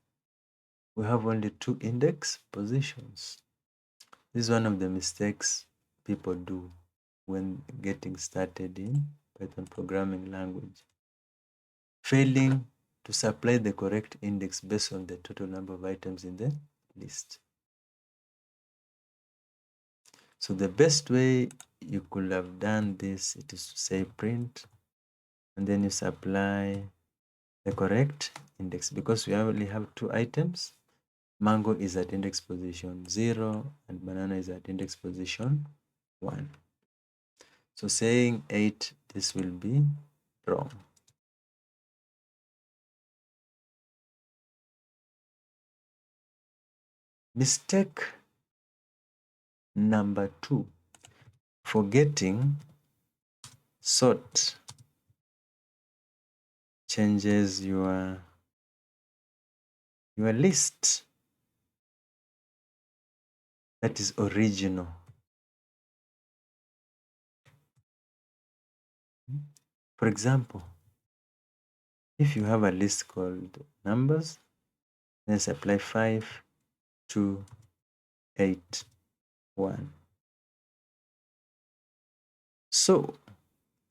we have only 2 index positions. This is one of the mistakes people do when getting started in Python programming language. Failing to supply the correct index based on the total number of items in the list. So the best way you could have done this, it is to say print, and then you supply the correct index because we only have 2 items. Mango is at index position 0 and banana is at index position 1. So saying 8, this will be wrong. Mistake number 2, forgetting sort changes your list that is original. For example, if you have a list called numbers, then supply 5, 2, 8, 1. So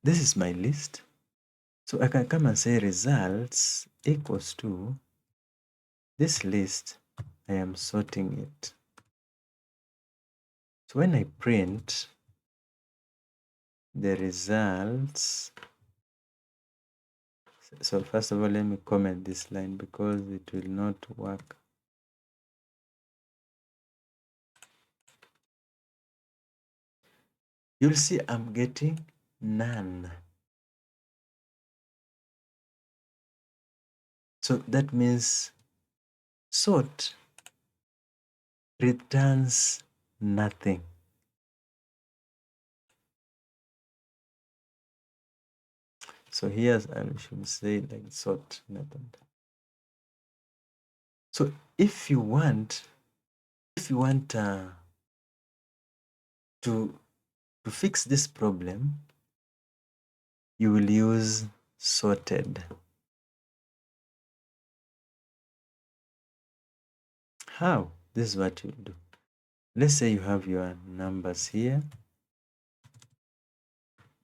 this is my list. So I can come and say results equals to this list. I am sorting it. So when I print the results, so first of all, let me comment this line because it will not work. You'll see I'm getting none. So that means sort returns nothing. So here I should say like sort method. So if if you want to fix this problem, you will use sorted. How? This is what you do. Let's say you have your numbers here,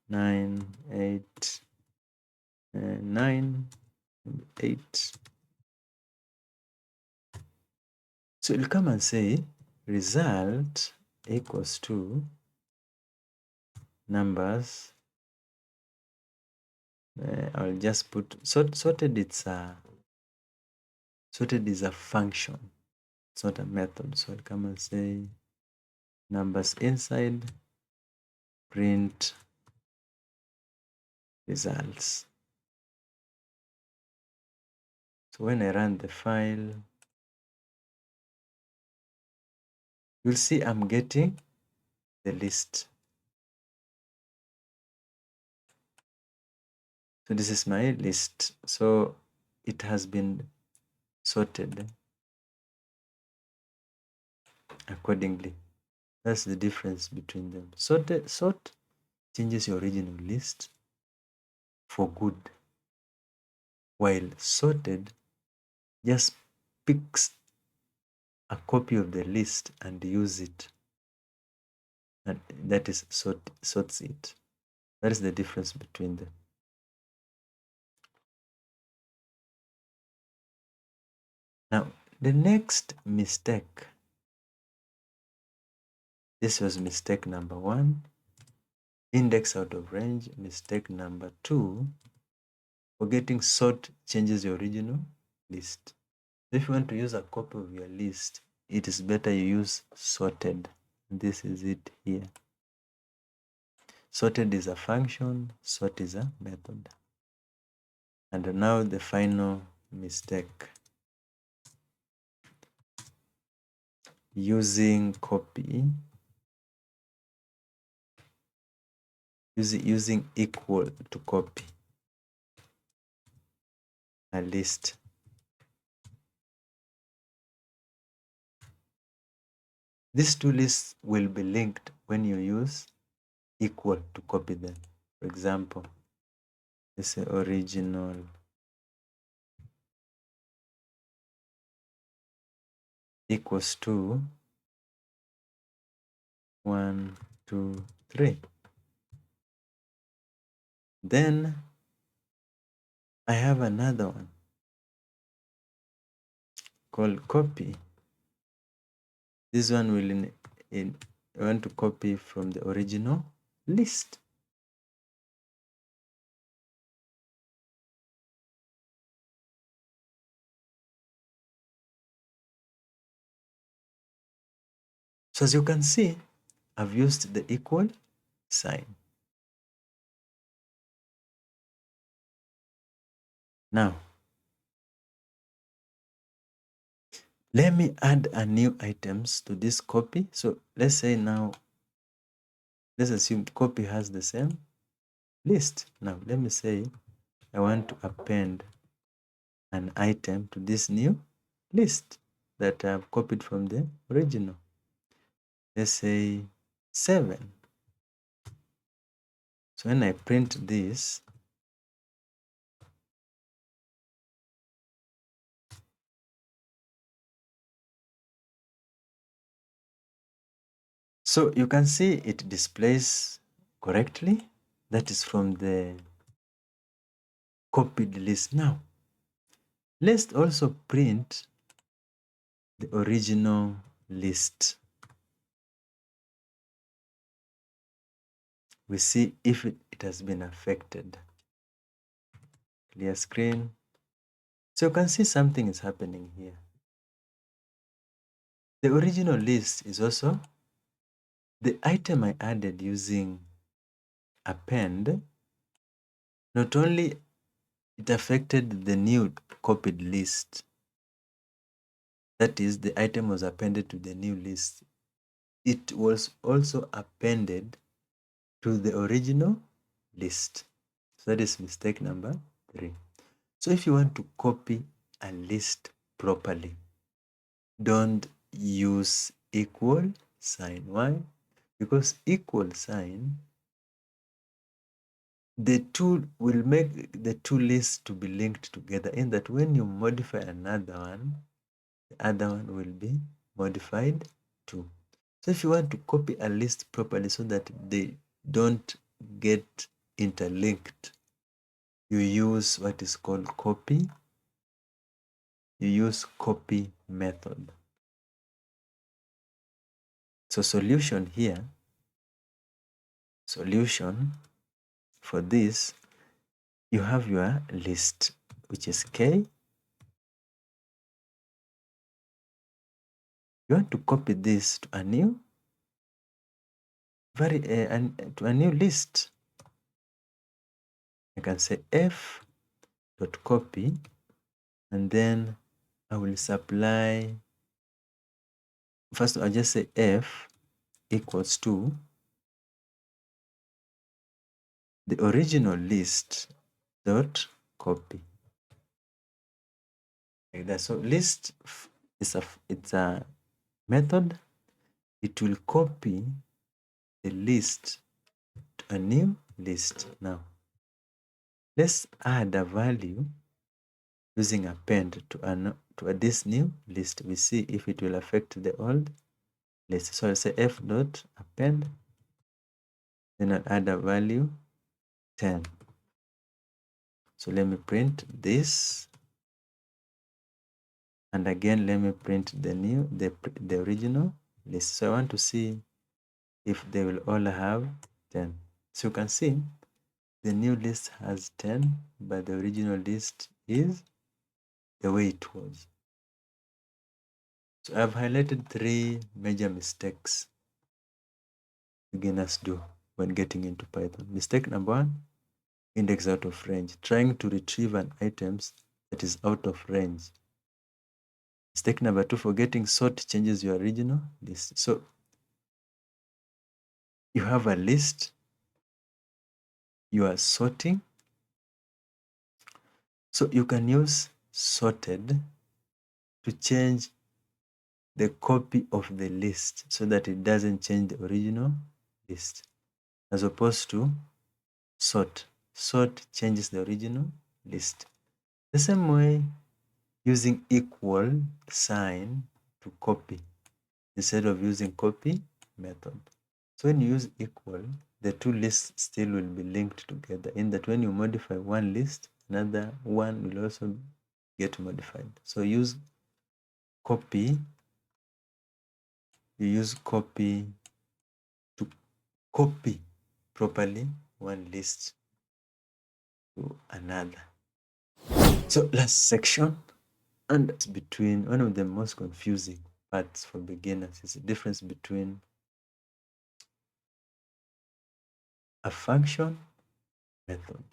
9, 8, 9, 8. So you'll come and say result equals to numbers. I'll just put sorted. Sorted is a function. It's not a method. So I'll come and say numbers inside print results. So when I run the file, you'll see I'm getting the list. So this is my list. So it has been sorted accordingly. That's the difference between them. Sort changes your original list for good, while sorted just picks a copy of the list and use it, and that is sorts it. That is the difference between them. Now, the next mistake, this was mistake number 1, index out of range. Mistake number 2, forgetting sort changes your original list. If you want to use a copy of your list, it is better you use sorted. This is it here. Sorted is a function, sort is a method. And now the final mistake. Using copy, using equal to copy a list. These two lists will be linked when you use equal to copy them. For example, let's say original equals to 1, 2, 3. Then I have another one called copy. This one will I want to copy from the original list. So as you can see, I've used the equal sign. Now, let me add a new items to this copy. So let's say now, let's assume copy has the same list. Now, let me say I want to append an item to this new list that I've copied from the original. Let's say 7. So when I print this, so you can see it displays correctly. That is from the copied list. Now, let's also print the original list. We see if it has been affected. Clear screen. So you can see something is happening here. The original list is also the item I added using append. Not only it affected the new copied list, that is, the item was appended to the new list, it was also appended to the original list. So that is mistake number 3. So if you want to copy a list properly, don't use equal sign. Why? Because equal sign, the two will make the two lists to be linked together, in that when you modify another one, the other one will be modified too. So if you want to copy a list properly so that they don't get interlinked, you use what is called copy. You use copy method. So solution here, solution for this, you have your list, which is K. You want to copy this to a new to a new list. I can say f dot copy, and then I will supply. First, I'll just say f equals to the original list dot copy. Like that. So list is a method. It will copy the list to a new list. Now, let's add a value using append to this new list. We see if it will affect the old list. So I'll say f dot append, then I'll add a value 10. So let me print this, and again let me print the original list. So I want to see if they will all have 10. So you can see the new list has 10, but the original list is the way it was. So I've highlighted 3 major mistakes beginners do when getting into Python. Mistake number 1, index out of range, trying to retrieve an item that is out of range. Mistake number 2, forgetting sort changes your original list. So you have a list, you are sorting. So you can use sorted to change the copy of the list so that it doesn't change the original list, as opposed to sort. Sort changes the original list. The same way, using equal sign to copy instead of using copy method. So when you use equal, the two lists still will be linked together, in that when you modify one list, another one will also get modified. So use copy. You use copy to copy properly one list to another. So last section, and between one of the most confusing parts for beginners is the difference between a function method.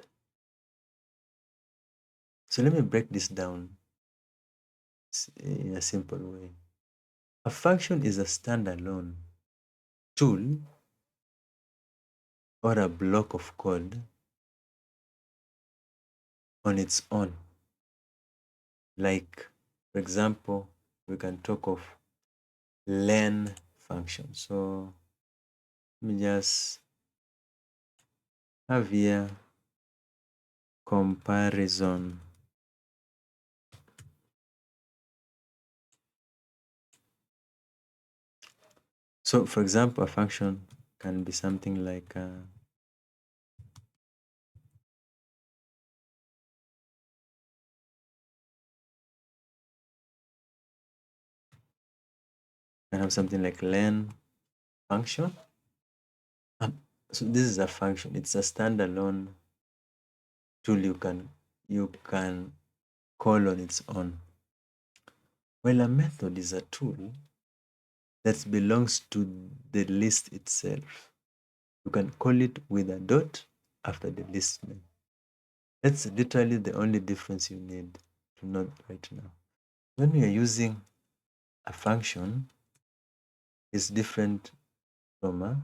So let me break this down in a simple way. A function is a standalone tool or a block of code on its own. Like, for example, we can talk of len function. So let me just have here comparison. So for example, a function can be something like can have something like len function. So this is a function. It's a standalone tool you can call on its own. Well, a method is a tool that belongs to the list itself. You can call it with a dot after the list name. That's literally the only difference you need to know right now. When we are using a function, it's different from a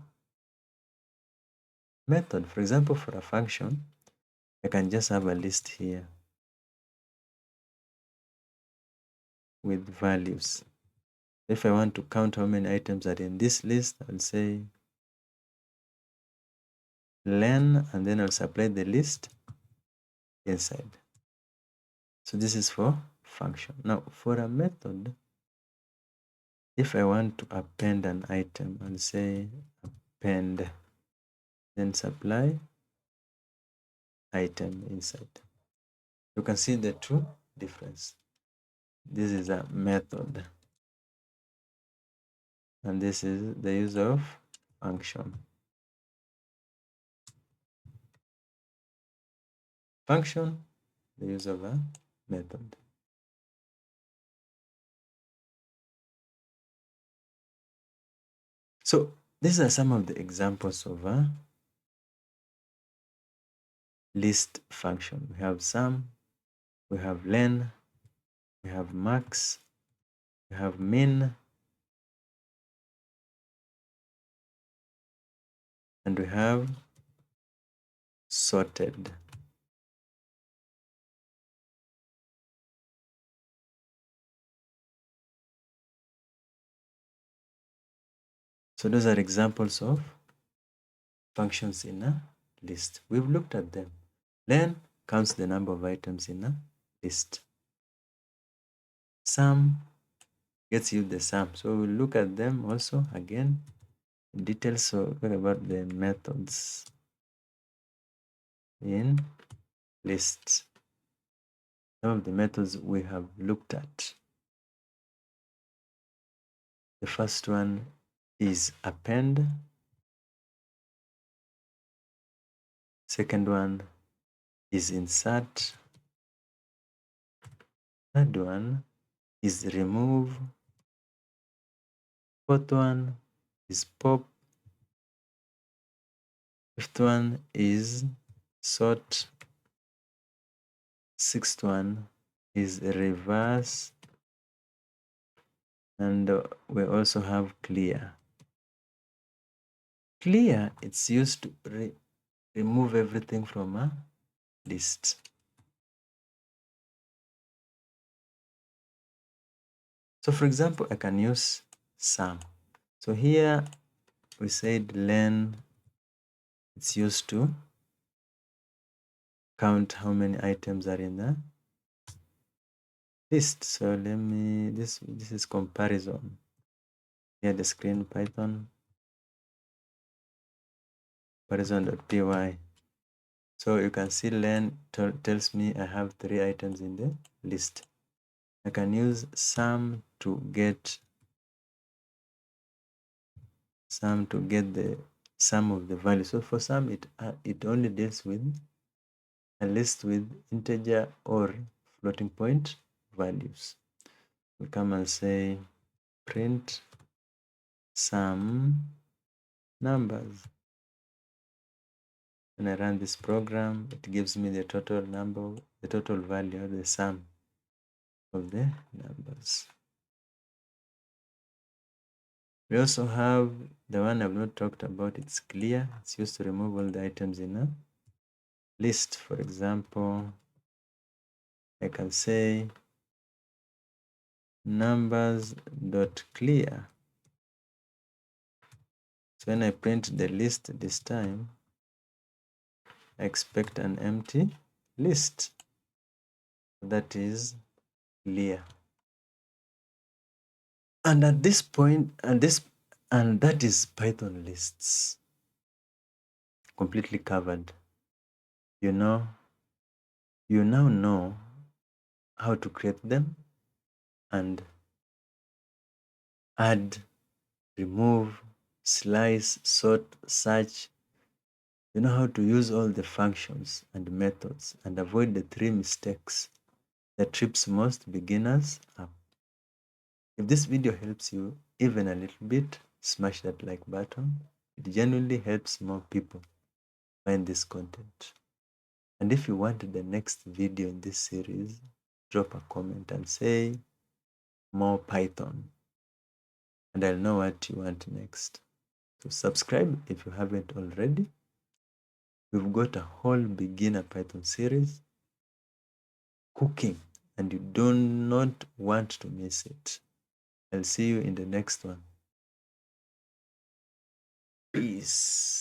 method. For example, for a function, I can just have a list here with values. If I want to count how many items are in this list, I'll say len, and then I'll supply the list inside. So this is for function. Now for a method, if I want to append an item, I'll say append, then supply item inside. You can see the two difference. This is a method, and this is the use of function. Function, the use of a method. So these are some of the examples of a list function. We have sum, we have len, we have max, we have min, and we have sorted. So those are examples of functions in a list. We've looked at them. Len counts the number of items in a list. Sum gets you the sum. So we'll look at them also again in detail. So talk about the methods in lists. Some of the methods we have looked at. The first one is append. Second one is insert. Third one is remove. Fourth one is pop. Fifth one is sort. Sixth one is reverse. And we also have clear. Clear, it's used to remove everything from a list. So for example, I can use sum. So here we said len, it's used to count how many items are in the list. So let me, this is comparison. Here the screen Python comparison.py. So you can see len tells me I have 3 items in the list. I can use sum to get the sum of the value. So for sum, it only deals with a list with integer or floating point values. We come and say print sum numbers. When I run this program, it gives me the total number, the total value, the sum of the numbers. We also have the one I've not talked about, it's clear. It's used to remove all the items in a list. For example, I can say numbers.clear. So when I print the list this time, I expect an empty list. That is clear. And at this point, and that is Python lists completely covered. You now know how to create them and add, remove, slice, sort, search. You know how to use all the functions and methods and avoid the 3 mistakes that trips most beginners up. If this video helps you even a little bit, smash that like button. It genuinely helps more people find this content. And if you want the next video in this series, drop a comment and say more Python, and I'll know what you want next. So subscribe if you haven't already. We've got a whole beginner Python series cooking, and you do not want to miss it. I'll see you in the next one. Peace.